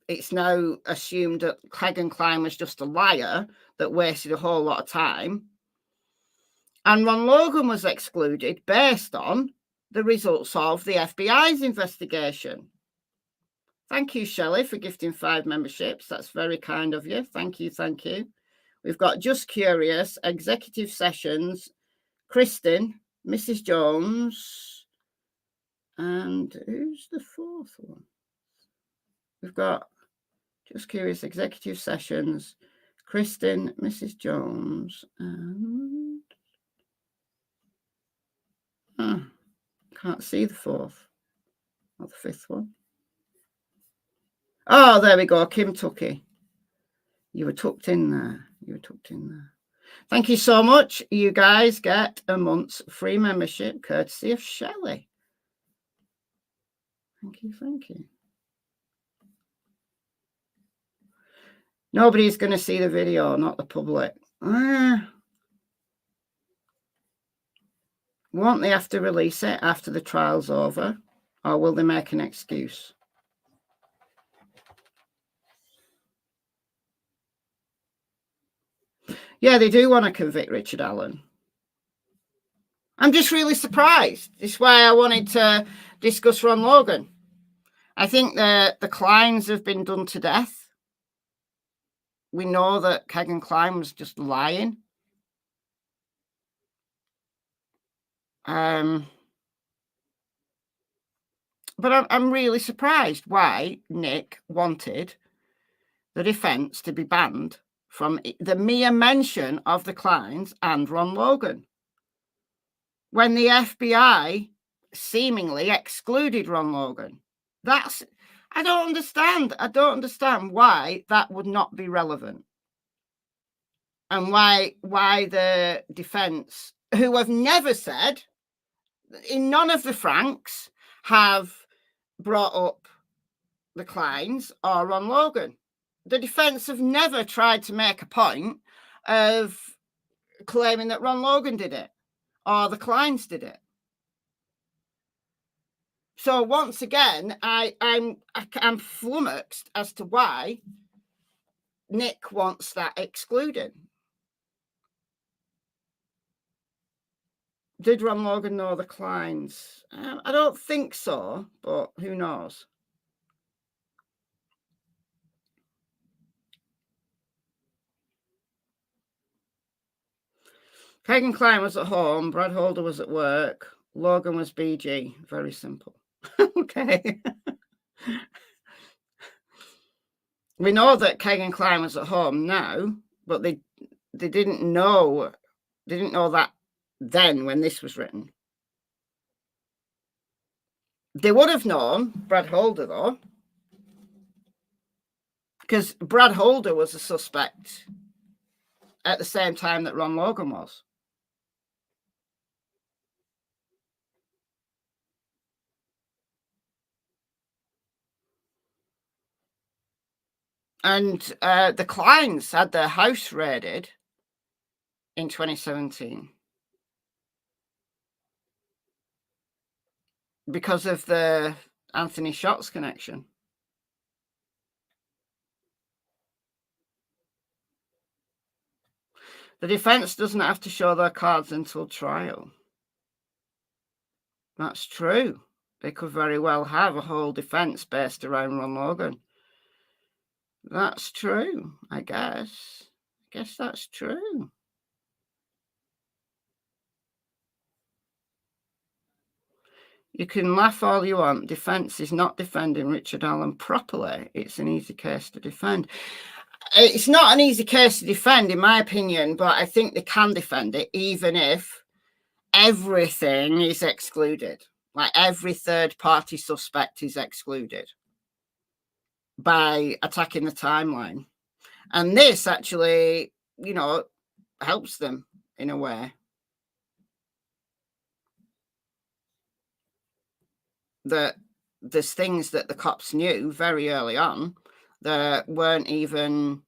it's now assumed that Clegg and Klein was just a liar that wasted a whole lot of time. And Ron Logan was excluded based on the results of the FBI's investigation. Thank you, Shelley, for gifting 5 memberships. That's very kind of you. Thank you. We've got Just Curious, Executive Sessions, Kristen, Mrs. Jones, and who's the 4th one? We've got Just Curious, Executive Sessions, Kristen, Mrs. Jones, and can't see the 4th or the 5th one. Oh, there we go. Kim Tucky. You were tucked in there. Thank you so much. You guys get a month's free membership courtesy of Shelley. Thank you. Nobody's going to see the video, not the public. Won't they have to release it after the trial's over? Or will they make an excuse? Yeah, they do want to convict Richard Allen. I'm just really surprised. This is why I wanted to discuss Ron Logan. I think the Kleins have been done to death. We know that Kegan Kline was just lying. But I'm really surprised why Nick wanted the defense to be banned from the mere mention of the Kleins and Ron Logan, when the FBI seemingly excluded Ron Logan. I don't understand. I don't understand why that would not be relevant. And why the defense, who have never said, in none of the Franks, have brought up the Kleins or Ron Logan. The defense have never tried to make a point of claiming that Ron Logan did it or the Kleins did it. So once again, I'm flummoxed as to why Nick wants that excluded. Did Ron Logan know the Kleins? I don't think so, but who knows? Kegan Kline was at home. Brad Holder was at work. Logan was BG. Very simple. Okay. We know that Kegan Kline was at home now, but they didn't know that then when this was written. They would have known Brad Holder though, because Brad Holder was a suspect at the same time that Ron Logan was. And the Kleins had their house raided in 2017 because of the Anthony Shots connection. The defense doesn't have to show their cards until trial. That's true. They could very well have a whole defense based around Ron Logan. That's true, I guess. I guess that's true. You can laugh all you want. Defense is not defending Richard Allen properly. It's an easy case to defend. It's not an easy case to defend, in my opinion, but I think they can defend it, even if everything is excluded. Like every third-party suspect is excluded by attacking the timeline. And this actually, you know, helps them in a way. That there's things that the cops knew very early on that weren't even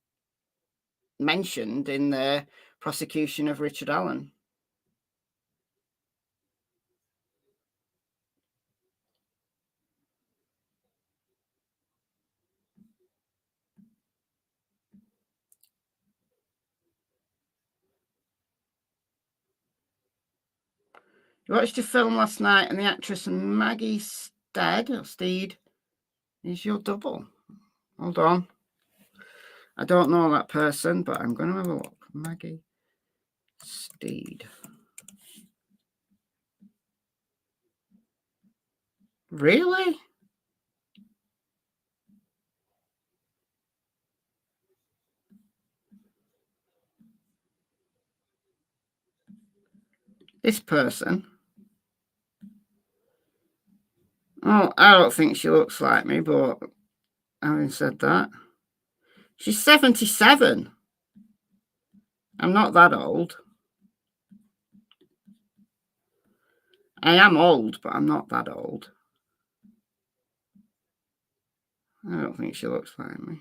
mentioned in the prosecution of Richard Allen. You watched a film last night and the actress Maggie Stead is your double. Hold on. I don't know that person, but I'm going to have a look. Maggie Steed. Really? This person? Oh, I don't think she looks like me, but having said that, she's 77. I'm not that old. I am old, but I'm not that old. I don't think she looks like me.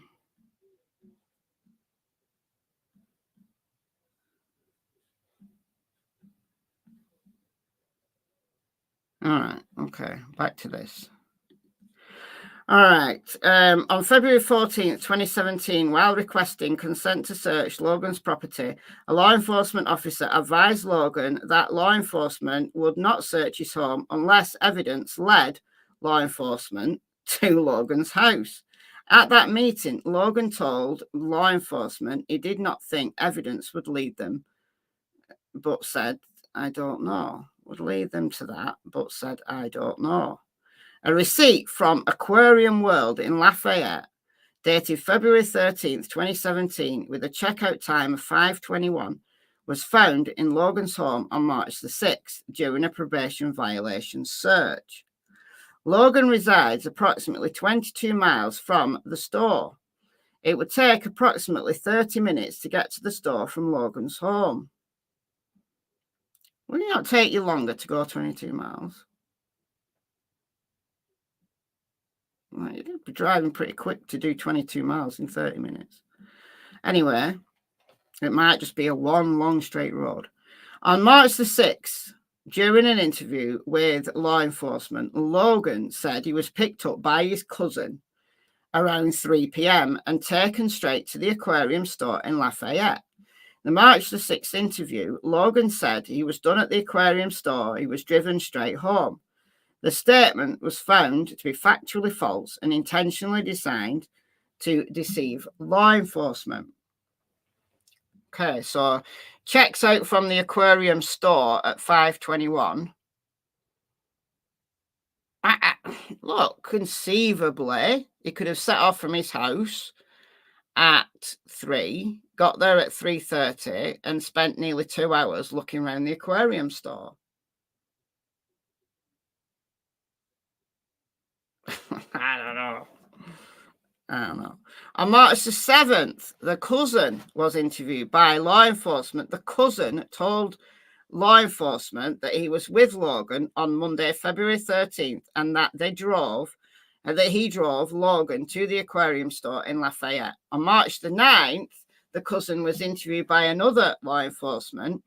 All right. Okay. Back to this. All right. On February 14th, 2017, while requesting consent to search Logan's property, a law enforcement officer advised Logan that law enforcement would not search his home unless evidence led law enforcement to Logan's house. At that meeting, Logan told law enforcement he did not think evidence would lead them, but said, I don't know. Would lead them to that, but said, I don't know. A receipt from Aquarium World in Lafayette, dated February 13th, 2017, with a checkout time of 5:21, was found in Logan's home on March the 6th during a probation violation search. Logan resides approximately 22 miles from the store. It would take approximately 30 minutes to get to the store from Logan's home. Will it not take you longer to go 22 miles? Well, you'd be driving pretty quick to do 22 miles in 30 minutes. Anyway, it might just be a one long straight road. On March the 6th, during an interview with law enforcement, Logan said he was picked up by his cousin around 3 p.m. and taken straight to the aquarium store in Lafayette. The March the 6th interview, Logan said he was done at the aquarium store. He was driven straight home. The statement was found to be factually false and intentionally designed to deceive law enforcement. Okay, so checks out from the aquarium store at 5:21. Look, conceivably, he could have set off from his house at 3, got there at 3:30, and spent nearly 2 hours looking around the aquarium store. I don't know. On March the 7th, the cousin was interviewed by law enforcement. The cousin told law enforcement that he was with Logan on Monday, February 13th, and that he drove Logan to the aquarium store in Lafayette. On March the 9th, the cousin was interviewed by another law enforcement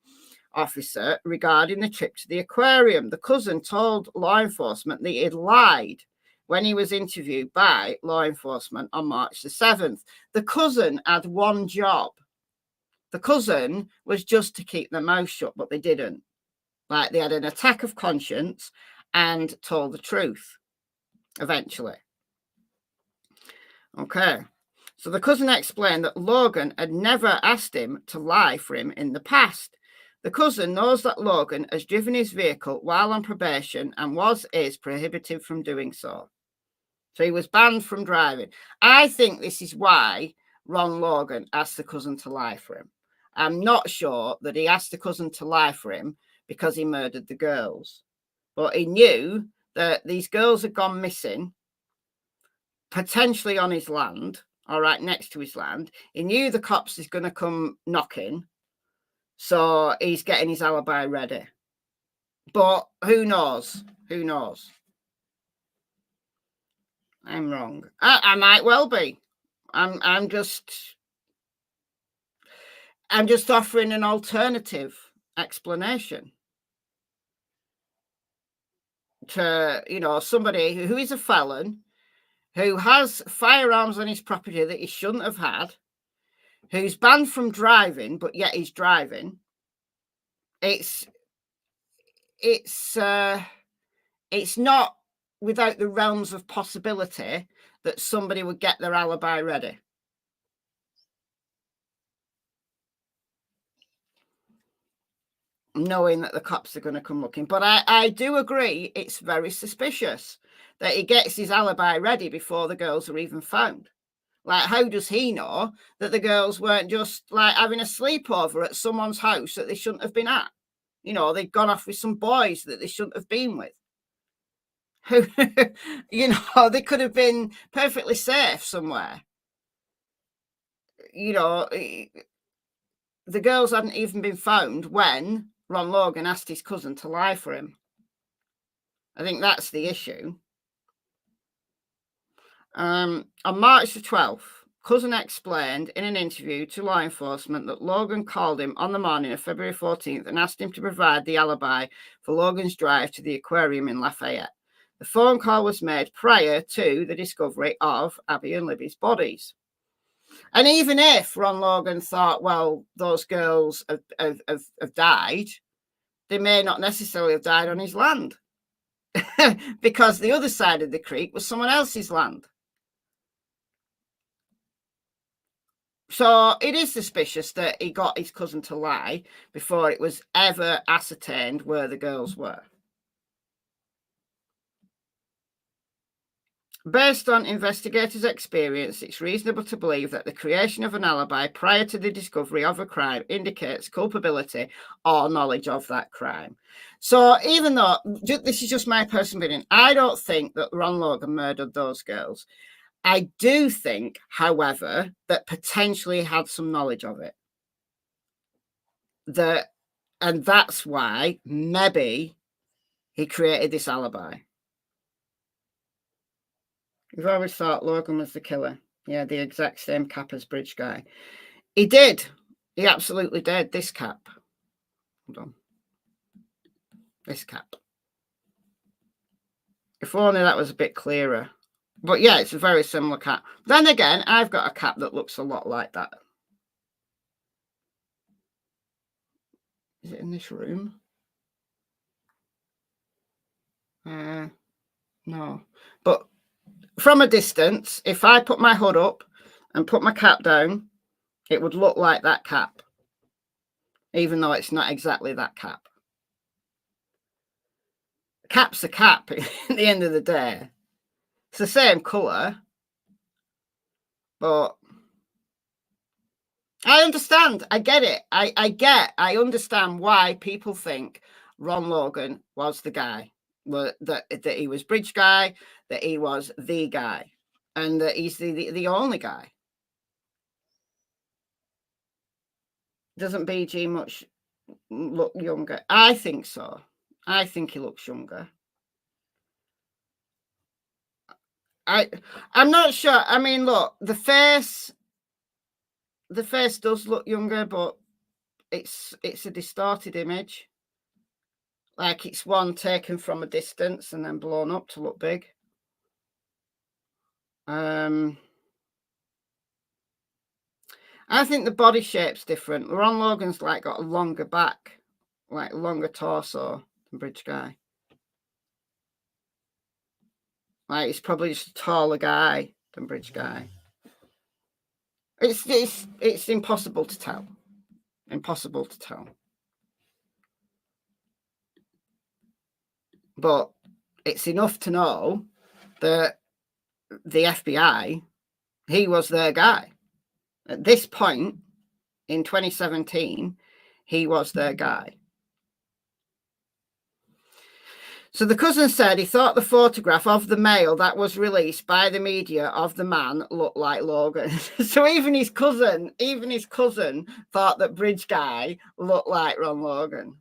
officer regarding the trip to the aquarium. The cousin told law enforcement that he had lied when he was interviewed by law enforcement on March the 7th. The cousin had one job. The cousin was just to keep their mouth shut, but they didn't. Like, they had an attack of conscience and told the truth eventually. Okay. So the cousin explained that Logan had never asked him to lie for him in the past. The cousin knows that Logan has driven his vehicle while on probation and is prohibited from doing so. So he was banned from driving. I think this is why Ron Logan asked the cousin to lie for him. I'm not sure that he asked the cousin to lie for him because he murdered the girls. But he knew that these girls had gone missing, potentially on his land, or right next to his land. He knew the cops is going to come knocking. So he's getting his alibi ready. But who knows? Who knows? I'm wrong. I might well be. I'm just offering an alternative explanation to, somebody who is a felon, who has firearms on his property that he shouldn't have had, who's banned from driving, but yet he's driving. It's not without the realms of possibility that somebody would get their alibi ready. Knowing that the cops are going to come looking. But I do agree it's very suspicious that he gets his alibi ready before the girls are even found. Like, how does he know that the girls weren't just like having a sleepover at someone's house that they shouldn't have been at? They'd gone off with some boys that they shouldn't have been with. Who, they could have been perfectly safe somewhere. The girls hadn't even been found when Ron Logan asked his cousin to lie for him. I think that's the issue. On March the 12th, cousin explained in an interview to law enforcement that Logan called him on the morning of February 14th and asked him to provide the alibi for Logan's drive to the aquarium in Lafayette. The phone call was made prior to the discovery of Abby and Libby's bodies. And even if Ron Logan thought, well, those girls have died, they may not necessarily have died on his land because the other side of the creek was someone else's land. So it is suspicious that he got his cousin to lie before it was ever ascertained where the girls were. Based on investigators' experience, it's reasonable to believe that the creation of an alibi prior to the discovery of a crime indicates culpability or knowledge of that crime. So even though, this is just my personal opinion, I don't think that Ron Logan murdered those girls. I do think, however, that potentially he had some knowledge of it. And that's why maybe he created this alibi. We've always thought Logan was the killer. Yeah, the exact same cap as Bridge Guy. He did. He absolutely did. This cap. Hold on. This cap. If only that was a bit clearer. But yeah, it's a very similar cap. Then again, I've got a cap that looks a lot like that. Is it in this room? No. But from a distance, if I put my hood up and put my cap down, it would look like that cap, even though it's not exactly that cap. Cap's a cap at the end of the day. It's the same colour, but I understand. I get it. I understand why people think Ron Logan was the guy. That he was Bridge Guy, that he was the guy, and that he's the only guy. Doesn't BG much look younger? I think so. I think he looks younger. I'm not sure. I mean, look, the face does look younger, but it's a distorted image. Like it's one taken from a distance and then blown up to look big. I think the body shape's different. Ron Logan's like got a longer back, like longer torso than Bridge Guy. Like he's probably just a taller guy than Bridge Guy. It's impossible to tell. Impossible to tell. But it's enough to know that the FBI, he was their guy. At this point in 2017, he was their guy. So the cousin said he thought the photograph of the male that was released by the media of the man looked like Logan. So even his cousin thought that Bridge Guy looked like Ron Logan.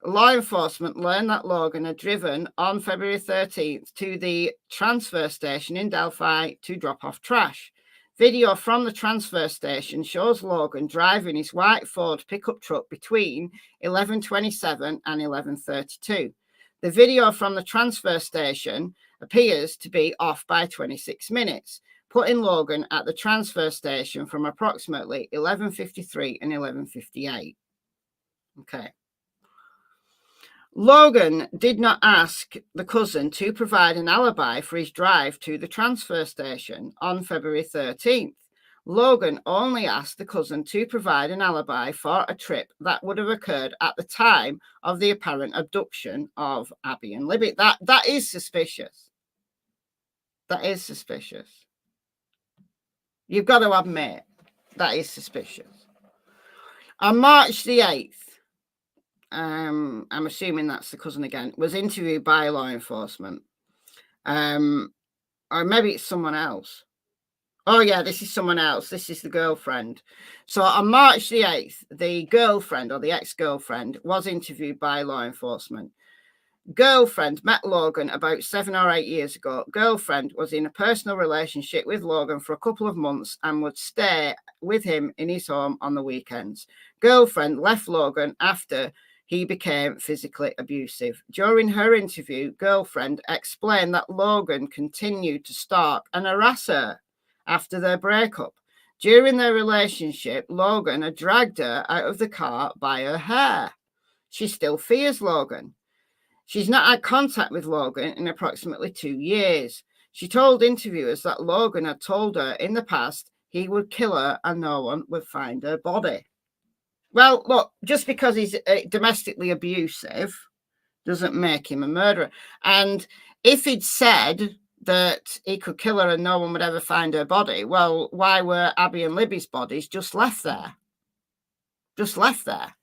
Law enforcement learned that Logan had driven on February 13th to the transfer station in Delphi to drop off trash. Video from the transfer station shows Logan driving his white Ford pickup truck between 11:27 and 11:32. The video from the transfer station appears to be off by 26 minutes, putting Logan at the transfer station from approximately 11:53 and 11:58. Okay. Logan did not ask the cousin to provide an alibi for his drive to the transfer station on February 13th. Logan only asked the cousin to provide an alibi for a trip that would have occurred at the time of the apparent abduction of Abby and Libby. That is suspicious. That is suspicious. You've got to admit, that is suspicious. On March the 8th, I'm assuming that's the cousin again, was interviewed by law enforcement. Or maybe it's someone else. Oh, yeah, this is someone else. This is the girlfriend. So on March the 8th, the girlfriend or the ex-girlfriend was interviewed by law enforcement. Girlfriend met Logan about 7 or 8 years ago. Girlfriend was in a personal relationship with Logan for a couple of months and would stay with him in his home on the weekends. Girlfriend left Logan after he became physically abusive. During her interview, girlfriend explained that Logan continued to stalk and harass her after their breakup. During their relationship, Logan had dragged her out of the car by her hair. She still fears Logan. She's not had contact with Logan in approximately 2 years. She told interviewers that Logan had told her in the past he would kill her and no one would find her body. Well, look, just because he's domestically abusive doesn't make him a murderer. And if he'd said that he could kill her and no one would ever find her body, well, why were Abby and Libby's bodies just left there? Just left there.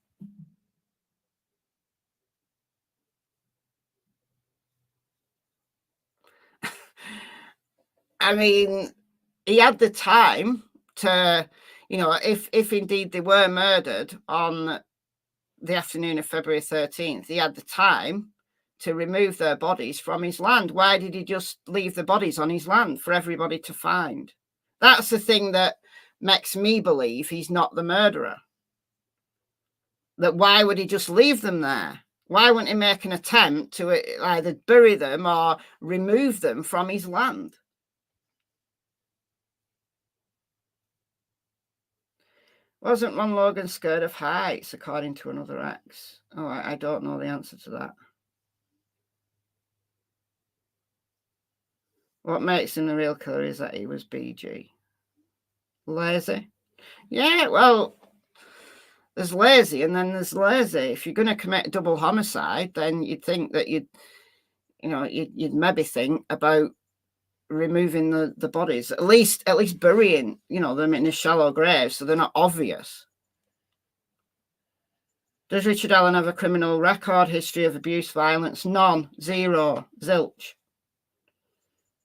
I mean, he had the time to, you know, if indeed they were murdered on the afternoon of February 13th, he had the time to remove their bodies from his land. Why did he just leave the bodies on his land for everybody to find? That's the thing that makes me believe he's not the murderer. That why would he just leave them there? Why wouldn't he make an attempt to either bury them or remove them from his land? Wasn't Ron Logan scared of heights, according to another ex? Oh, I don't know the answer to that. What makes him the real killer is that he was BG. Lazy? Yeah, well, there's lazy and then there's lazy. If you're going to commit double homicide, then you'd think that you'd maybe think about removing the bodies, at least burying, you know, them in a shallow grave so they're not obvious. Does Richard Allen have a criminal record, history of abuse, violence? None. Zero. Zilch.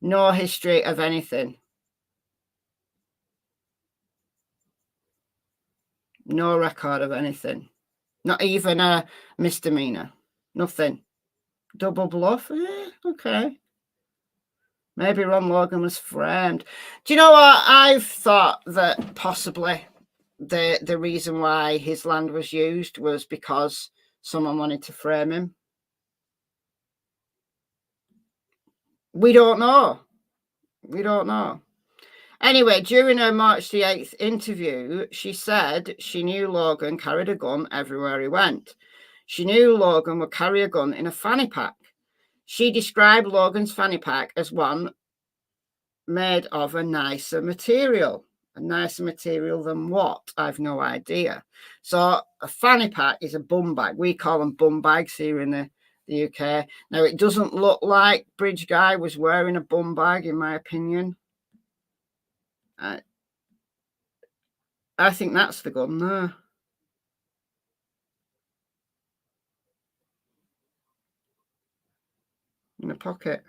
No history of anything. No record of anything. Not even a misdemeanor. Nothing. Double bluff? Okay. Maybe Ron Logan was framed. Do you know what? I've thought that possibly the reason why his land was used was because someone wanted to frame him. We don't know. We don't know. Anyway, during her March the 8th interview, she said she knew Logan carried a gun everywhere he went. She knew Logan would carry a gun in a fanny pack. She described Logan's fanny pack as one made of a nicer material. A nicer material than what? I've no idea. So a fanny pack is a bum bag. We call them bum bags here in the UK. Now, it doesn't look like Bridge Guy was wearing a bum bag, in my opinion. I think that's the gun there. In the pocket.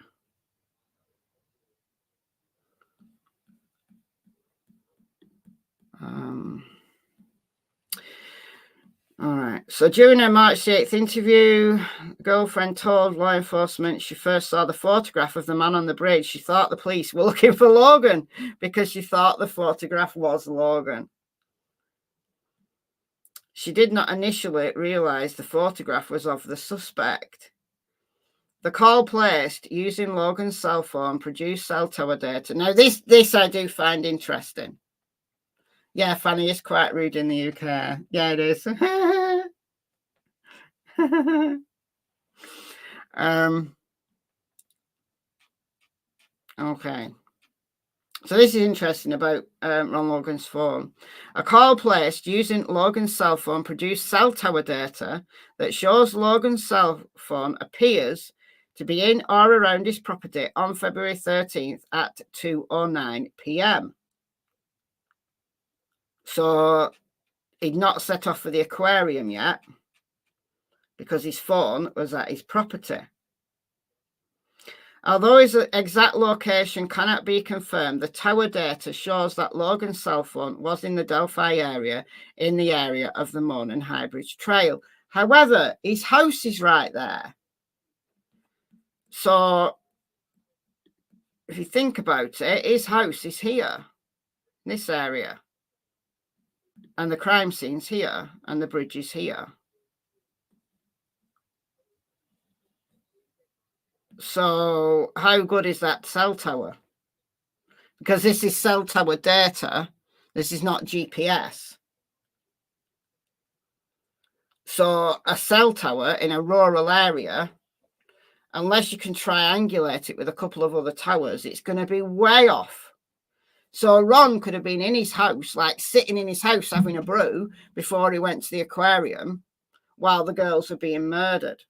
All right. So during her March 8th interview, girlfriend told law enforcement she first saw the photograph of the man on the bridge. She thought the police were looking for Logan because she thought the photograph was Logan. She did not initially realize the photograph was of the suspect. The call placed using Logan's cell phone produced cell tower data. Now, this I do find interesting. Yeah, Fanny is quite rude in the UK. Yeah, it is. Okay. So this is interesting about Ron Logan's phone. A call placed using Logan's cell phone produced cell tower data that shows Logan's cell phone appears to be in or around his property on February 13th at 2:09 p.m. So he'd not set off for the aquarium yet because his phone was at his property. Although his exact location cannot be confirmed, the tower data shows that Logan's cell phone was in the Delphi area, in the area of the Mourne and Highbridge Trail. However, his house is right there. So if you think about it, his house is here, in this area. And the crime scene's here, and the bridge is here. So how good is that cell tower? Because this is cell tower data. This is not GPS. So a cell tower in a rural area, unless you can triangulate it with a couple of other towers, it's going to be way off. So Ron could have been in his house, like sitting in his house having a brew before he went to the aquarium while the girls were being murdered.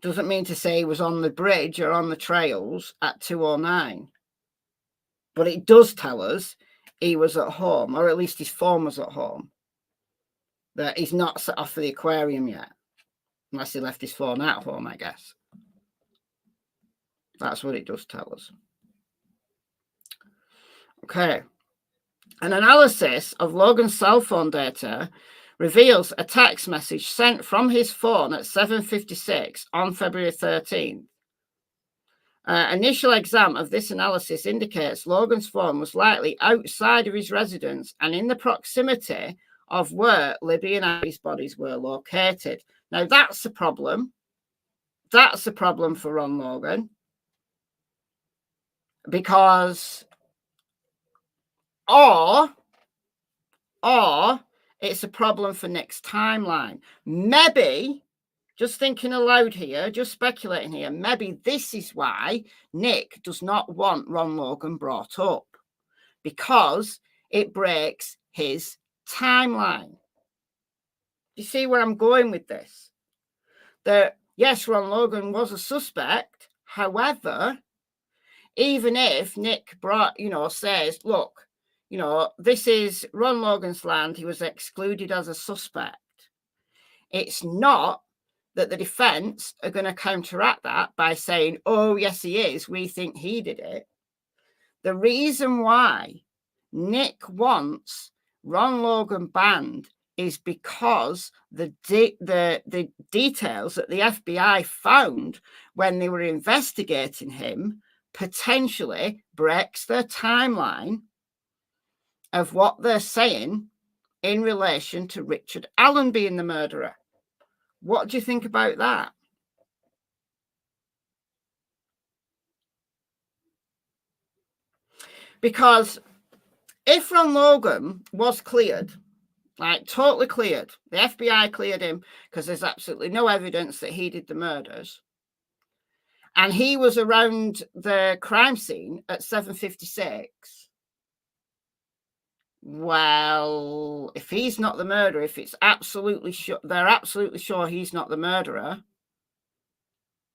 Doesn't mean to say he was on the bridge or on the trails at 2:09. But it does tell us he was at home, or at least his phone was at home. That he's not set off for the aquarium yet. Unless he left his phone at home, I guess. That's what it does tell us. Okay. An analysis of Logan's cell phone data reveals a text message sent from his phone at 7:56 on February 13th. Initial exam of this analysis indicates Logan's phone was likely outside of his residence and in the proximity of where Libby and Abby's bodies were located. Now, that's a problem. That's a problem for Ron Logan. Because, or it's a problem for Nick's timeline. Maybe, just thinking aloud here, just speculating here, maybe this is why Nick does not want Ron Logan brought up. Because it breaks his timeline. You see where I'm going with this? That, yes, Ron Logan was a suspect. However, even if Nick says, look, this is Ron Logan's land, he was excluded as a suspect. It's not that the defense are going to counteract that by saying, oh, yes, he is. We think he did it. The reason why Nick wants Ron Logan banned is because the details that the FBI found when they were investigating him potentially breaks their timeline of what they're saying in relation to Richard Allen being the murderer. What do you think about that? Because if Ron Logan was cleared, like totally cleared, the FBI cleared him because there's absolutely no evidence that he did the murders, and he was around the crime scene at 7:56, well, if he's not the murderer, if it's absolutely sure, they're absolutely sure he's not the murderer,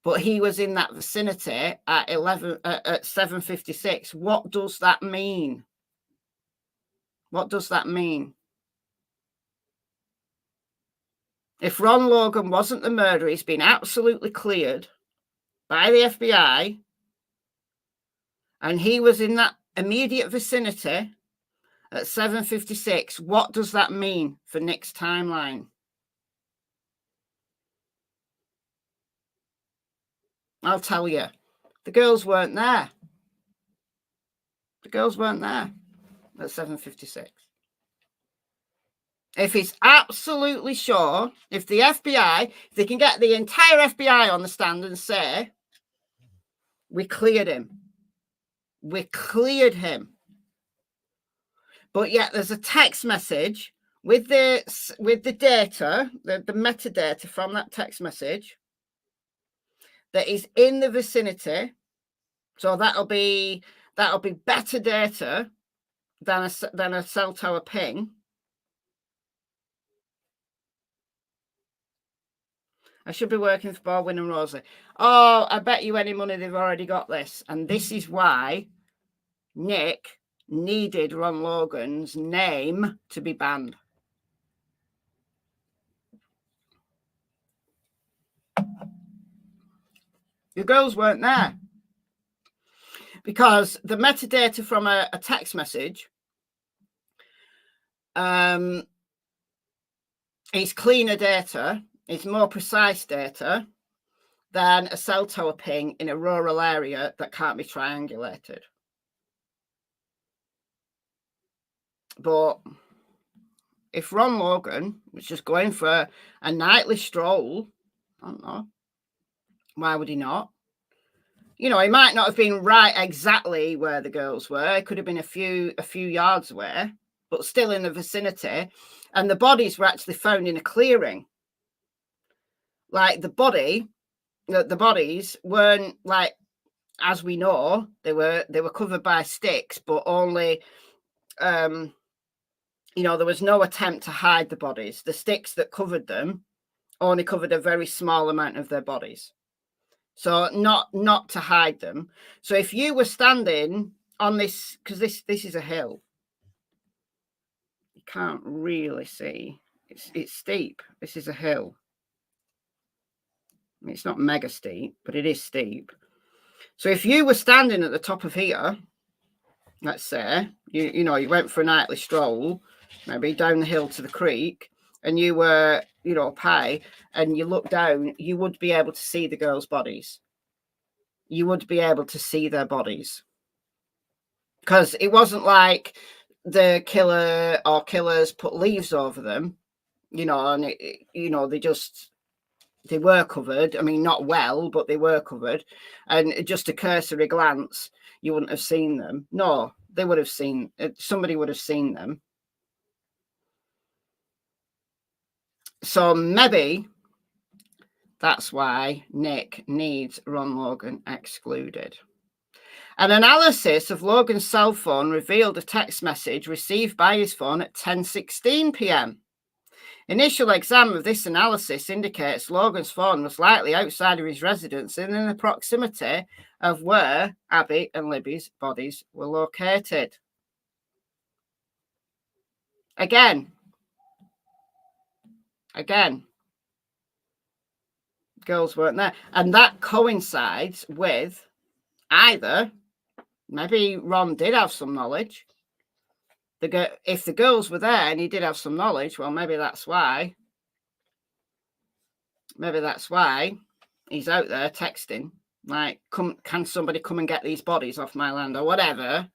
but he was in that vicinity at 7:56, what does that mean? What does that mean? If Ron Logan wasn't the murderer, he's been absolutely cleared by the FBI, and he was in that immediate vicinity at 7:56, what does that mean for Nick's timeline? I'll tell you, the girls weren't there. The girls weren't there at 7:56. If he's absolutely sure, if the FBI, if they can get the entire FBI on the stand and say, we cleared him. We cleared him. But yet there's a text message with the data, the metadata from that text message that is in the vicinity. So that'll be better data than a cell tower ping. I should be working for Baldwin and Rosie. Oh, I bet you any money they've already got this. And this is why Nick needed Ron Logan's name to be banned. The girls weren't there. Because the metadata from a text message is cleaner data. It's more precise data than a cell tower ping in a rural area that can't be triangulated. But if Ron Logan was just going for a nightly stroll, I don't know, why would he not? You know, he might not have been right exactly where the girls were. It could have been a few yards away, but still in the vicinity. And the bodies were actually found in a clearing. Like the bodies weren't like, as we know, they were covered by sticks, but only, you know, there was no attempt to hide the bodies. The sticks that covered them only covered a very small amount of their bodies. So not to hide them. So if you were standing on this, because this is a hill, you can't really see. It's steep. This is a hill. I mean, it's not mega steep, but it is steep. So if you were standing at the top of here, let's say, you know, you went for a nightly stroll, maybe down the hill to the creek, and you were, you know, up high, and you look down, you would be able to see the girls' bodies. You would be able to see their bodies. Because it wasn't like the killer or killers put leaves over them, you know, and, you know, they were covered. I mean, not well, but they were covered. And just a cursory glance, you wouldn't have seen them. No, they would have seen, somebody would have seen them. So maybe that's why Nick needs Ron Logan excluded. An analysis of Logan's cell phone revealed a text message received by his phone at 10:16 p.m. Initial exam of this analysis indicates Logan's phone was likely outside of his residence and in the proximity of where Abby and Libby's bodies were located. Again, girls weren't there. And that coincides with either, maybe Ron did have some knowledge. If the girls were there and he did have some knowledge, well, maybe that's why. Maybe that's why he's out there texting, like, can somebody come and get these bodies off my land or whatever.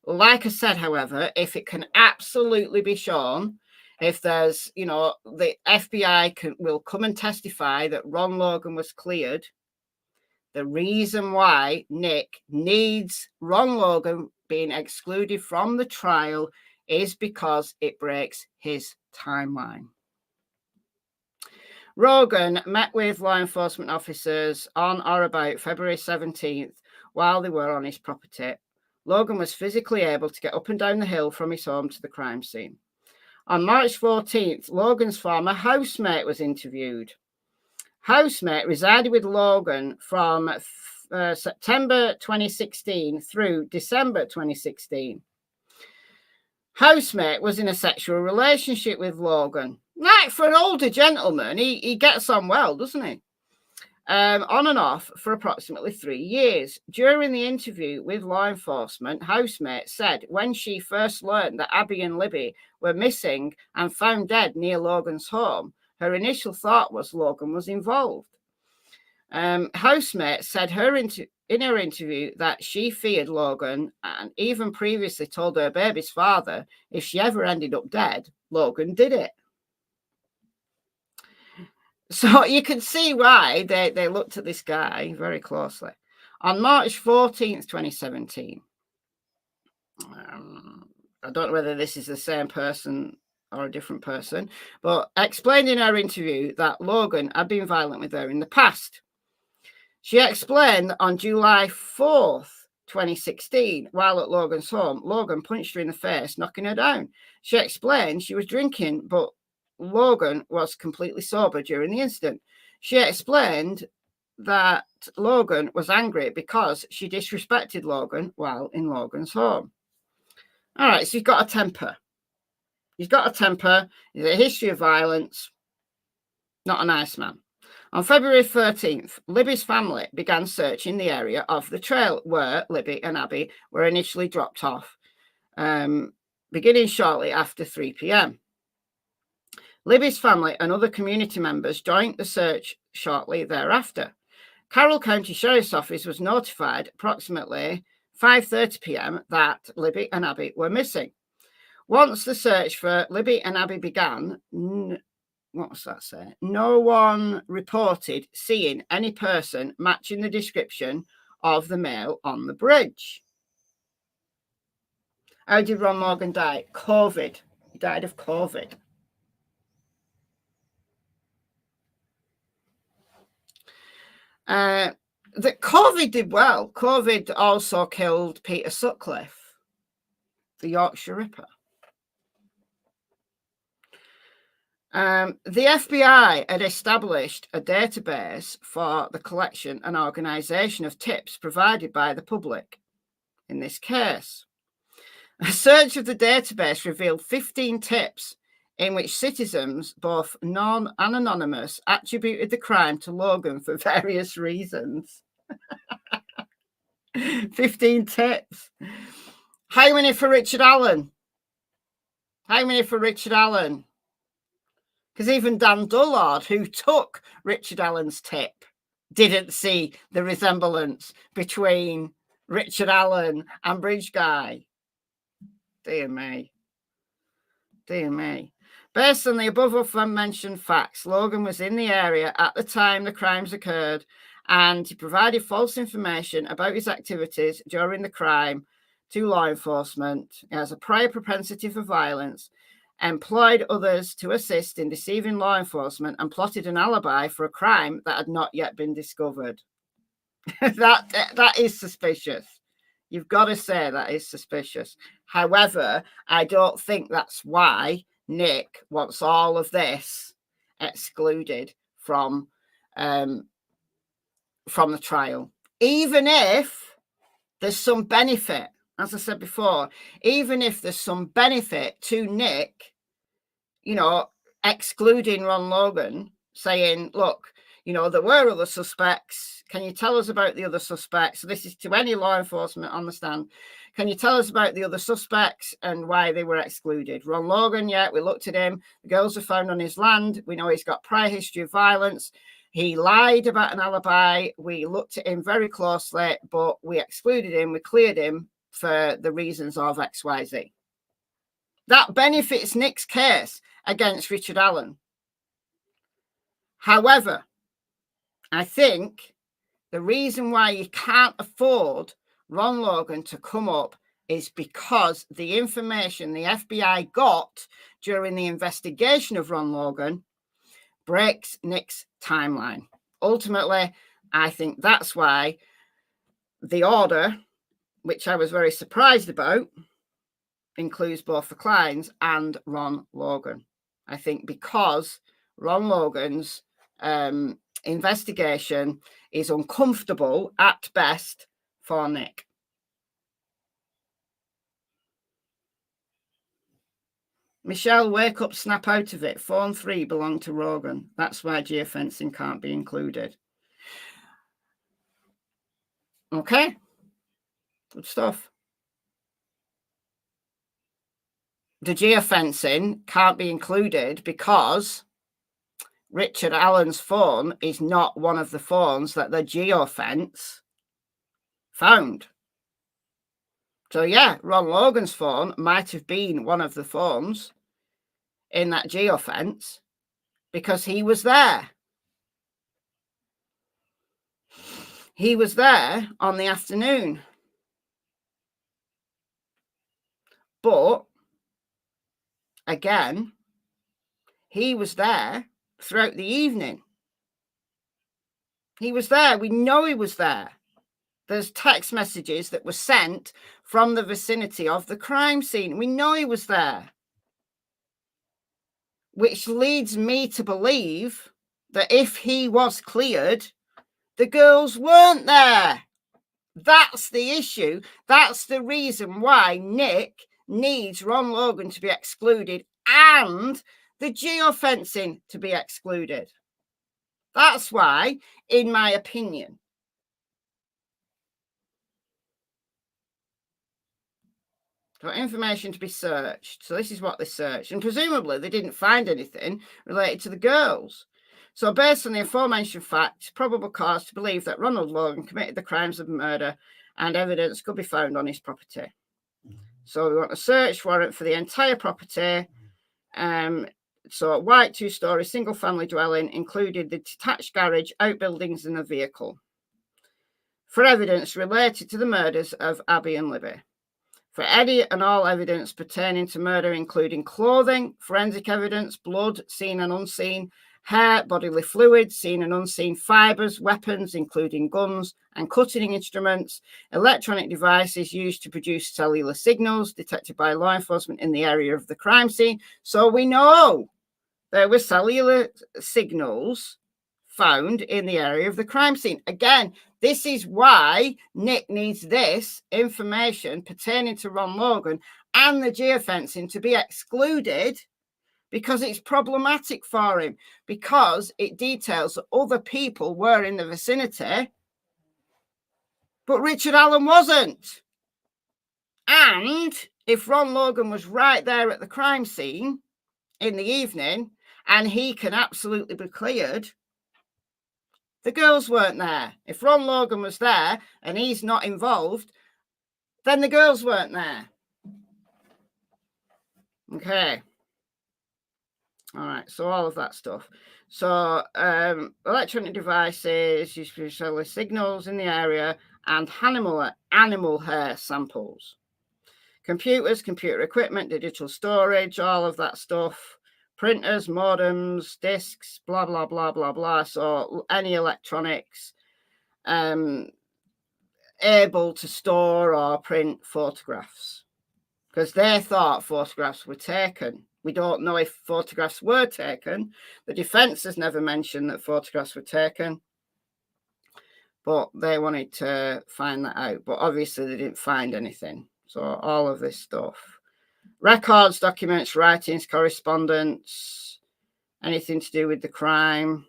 Like I said, however, if it can absolutely be shown, if there's, you know, the FBI will come and testify that Ron Logan was cleared, the reason why Nick needs Ron Logan being excluded from the trial is because it breaks his timeline. Logan met with law enforcement officers on or about February 17th while they were on his property. Logan was physically able to get up and down the hill from his home to the crime scene. On March 14th, Logan's former housemate was interviewed. Housemate resided with Logan from September 2016 through December 2016. Housemate was in a sexual relationship with Logan. Like, for an older gentleman, he gets on well, doesn't he? On and off for approximately 3 years. During the interview with law enforcement, housemate said when she first learned that Abby and Libby were missing and found dead near Logan's home, her initial thought was Logan was involved. Housemate said in her interview that she feared Logan and even previously told her baby's father if she ever ended up dead, Logan did it. So you can see why they looked at this guy very closely. On March 14th, 2017, I don't know whether this is the same person or a different person, but explained in her interview that Logan had been violent with her in the past. She explained that on July 4th, 2016, while at Logan's home, Logan punched her in the face, knocking her down. She explained she was drinking, but Logan was completely sober during the incident. She explained that Logan was angry because she disrespected Logan while in Logan's home. All right, so he's got a temper. He's got a temper. He's a history of violence. Not a nice man. On February 13th, Libby's family began searching the area of the trail where Libby and Abby were initially dropped off, beginning shortly after 3 p.m. Libby's family and other community members joined the search shortly thereafter. Carroll County Sheriff's Office was notified approximately 5:30 p.m. that Libby and Abby were missing. Once the search for Libby and Abby began, what does that say? No one reported seeing any person matching the description of the male on the bridge. How did Ron Logan die? COVID. He died of COVID. That COVID did well. COVID also killed Peter Sutcliffe, the Yorkshire Ripper. The FBI had established a database for the collection and organisation of tips provided by the public in this case. A search of the database revealed 15 tips in which citizens, both non and anonymous, attributed the crime to Logan for various reasons. 15 tips. How many for Richard Allen? How many for Richard Allen? Because even Dan Dullard, who took Richard Allen's tip, didn't see the resemblance between Richard Allen and Bridge Guy. Dear me. Dear me. Based on the above mentioned facts, Logan was in the area at the time the crimes occurred, and he provided false information about his activities during the crime to law enforcement. He has a prior propensity for violence, employed others to assist in deceiving law enforcement, and plotted an alibi for a crime that had not yet been discovered. that is suspicious. You've got to say that is suspicious. However, I don't think that's why Nick wants all of this excluded from the trial. Even if there's some benefit, as I said before, even if there's some benefit to Nick, you know, excluding Ron Logan, saying, look, you know, there were other suspects. Can you tell us about the other suspects? So this is to any law enforcement on the stand. Can you tell us about the other suspects and why they were excluded? Ron Logan, yeah, we looked at him. The girls were found on his land. We know he's got prior history of violence. He lied about an alibi. We looked at him very closely, but we excluded him. We cleared him for the reasons of XYZ. That benefits Nick's case against Richard Allen. However, I think the reason why you can't afford Ron Logan to come up is because the information the FBI got during the investigation of Ron Logan breaks Nick's timeline. Ultimately, I think that's why the order, which I was very surprised about, includes both the Kleins and Ron Logan. I think because Ron Logan's investigation is uncomfortable at best for Nick. Michelle, wake up, snap out of it. Phone 3 belonged to Rogan. That's why geofencing can't be included. Okay. Good stuff. The geofencing can't be included because Richard Allen's phone is not one of the phones that the geofence found. So yeah, Ron Logan's phone might have been one of the phones in that geofence because he was there. He was there on the afternoon. But again, he was there throughout the evening. He was there. We know he was there. There's text messages that were sent from the vicinity of the crime scene. We know he was there. Which leads me to believe that if he was cleared, the girls weren't there. That's the issue. That's the reason why Nick needs Ron Logan to be excluded and the geofencing to be excluded. That's why, in my opinion. For information to be searched. So this is what they searched. And presumably they didn't find anything related to the girls. So based on the aforementioned facts, probable cause to believe that Ronald Logan committed the crimes of murder and evidence could be found on his property. So we want a search warrant for the entire property. So a white 2-story single family dwelling included the detached garage, outbuildings and a vehicle for evidence related to the murders of Abby and Libby. For any and all evidence pertaining to murder, including clothing, forensic evidence, blood, seen and unseen, hair, bodily fluids, seen and unseen, fibres, weapons, including guns and cutting instruments, electronic devices used to produce cellular signals detected by law enforcement in the area of the crime scene. So we know there were cellular signals found in the area of the crime scene. Again, this is why Nick needs this information pertaining to Ron Logan and the geofencing to be excluded, because it's problematic for him, because it details that other people were in the vicinity, but Richard Allen wasn't. And if Ron Logan was right there at the crime scene in the evening, and he can absolutely be cleared, the girls weren't there. If Ron Logan was there and he's not involved, then the girls weren't there. Okay. All right, so all of that stuff. So electronic devices, used to sell signals in the area, and animal hair samples. Computers, computer equipment, digital storage, all of that stuff. Printers, modems, discs, blah, blah, blah, blah, blah. So any electronics able to store or print photographs, because they thought photographs were taken. We don't know if photographs were taken. The defense has never mentioned that photographs were taken, but they wanted to find that out. But obviously they didn't find anything. So all of this stuff. Records, documents, writings, correspondence, anything to do with the crime,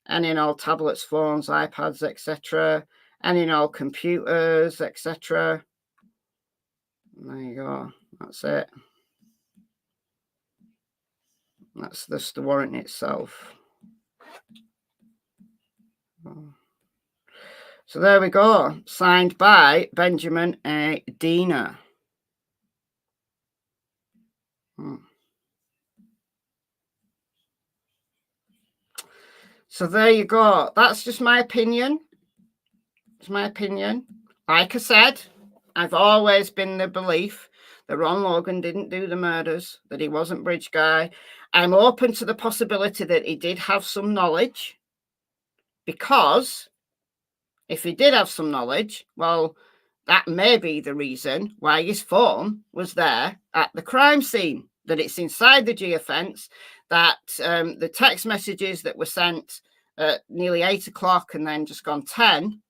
any and all tablets, phones, iPads, etc., any and all computers, etc. There you go. That's it. That's just the warrant itself. So there we go. Signed by Benjamin A. Diener. So there you go. That's just my opinion. It's my opinion. Like I said, I've always been the belief that Ron Logan didn't do the murders, that he wasn't Bridge Guy. I'm open to the possibility that he did have some knowledge, because if he did have some knowledge, well, that may be the reason why his phone was there at the crime scene, that it's inside the geofence, that the text messages that were sent at nearly 8 o'clock and then just gone 10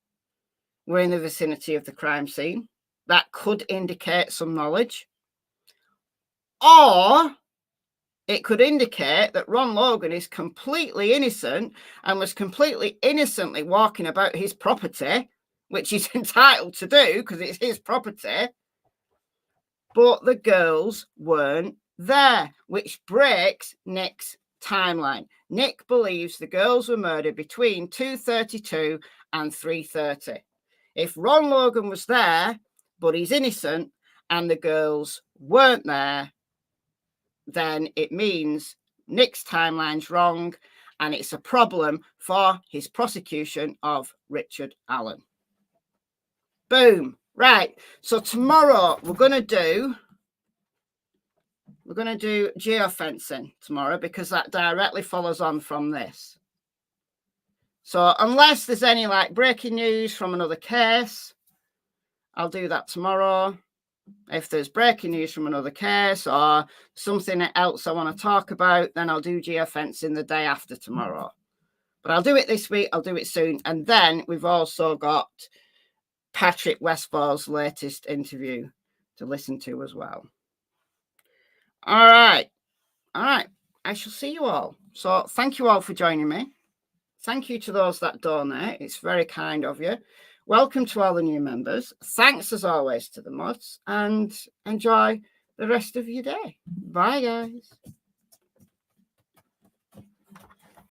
were in the vicinity of the crime scene. That could indicate some knowledge. Or it could indicate that Ron Logan is completely innocent and was completely innocently walking about his property, which he's entitled to do because it's his property, but the girls weren't there, which breaks Nick's timeline. Nick believes the girls were murdered between 2:32 and 3:30. If Ron Logan was there, but he's innocent, and the girls weren't there, then it means Nick's timeline's wrong, and it's a problem for his prosecution of Richard Allen. Boom. Right. So tomorrow we're going to do geofencing tomorrow, because that directly follows on from this. So unless there's any like breaking news from another case, I'll do that tomorrow. If there's breaking news from another case or something else I want to talk about, then I'll do geofencing the day after tomorrow. But I'll do it this week. I'll do it soon. And then we've also got Patrick Westfall's latest interview to listen to as well. All right. All right. I shall see you all. So thank you all for joining me. Thank you to those that donate. It's very kind of you. Welcome to all the new members. Thanks as always to the mods, and enjoy the rest of your day. Bye, guys.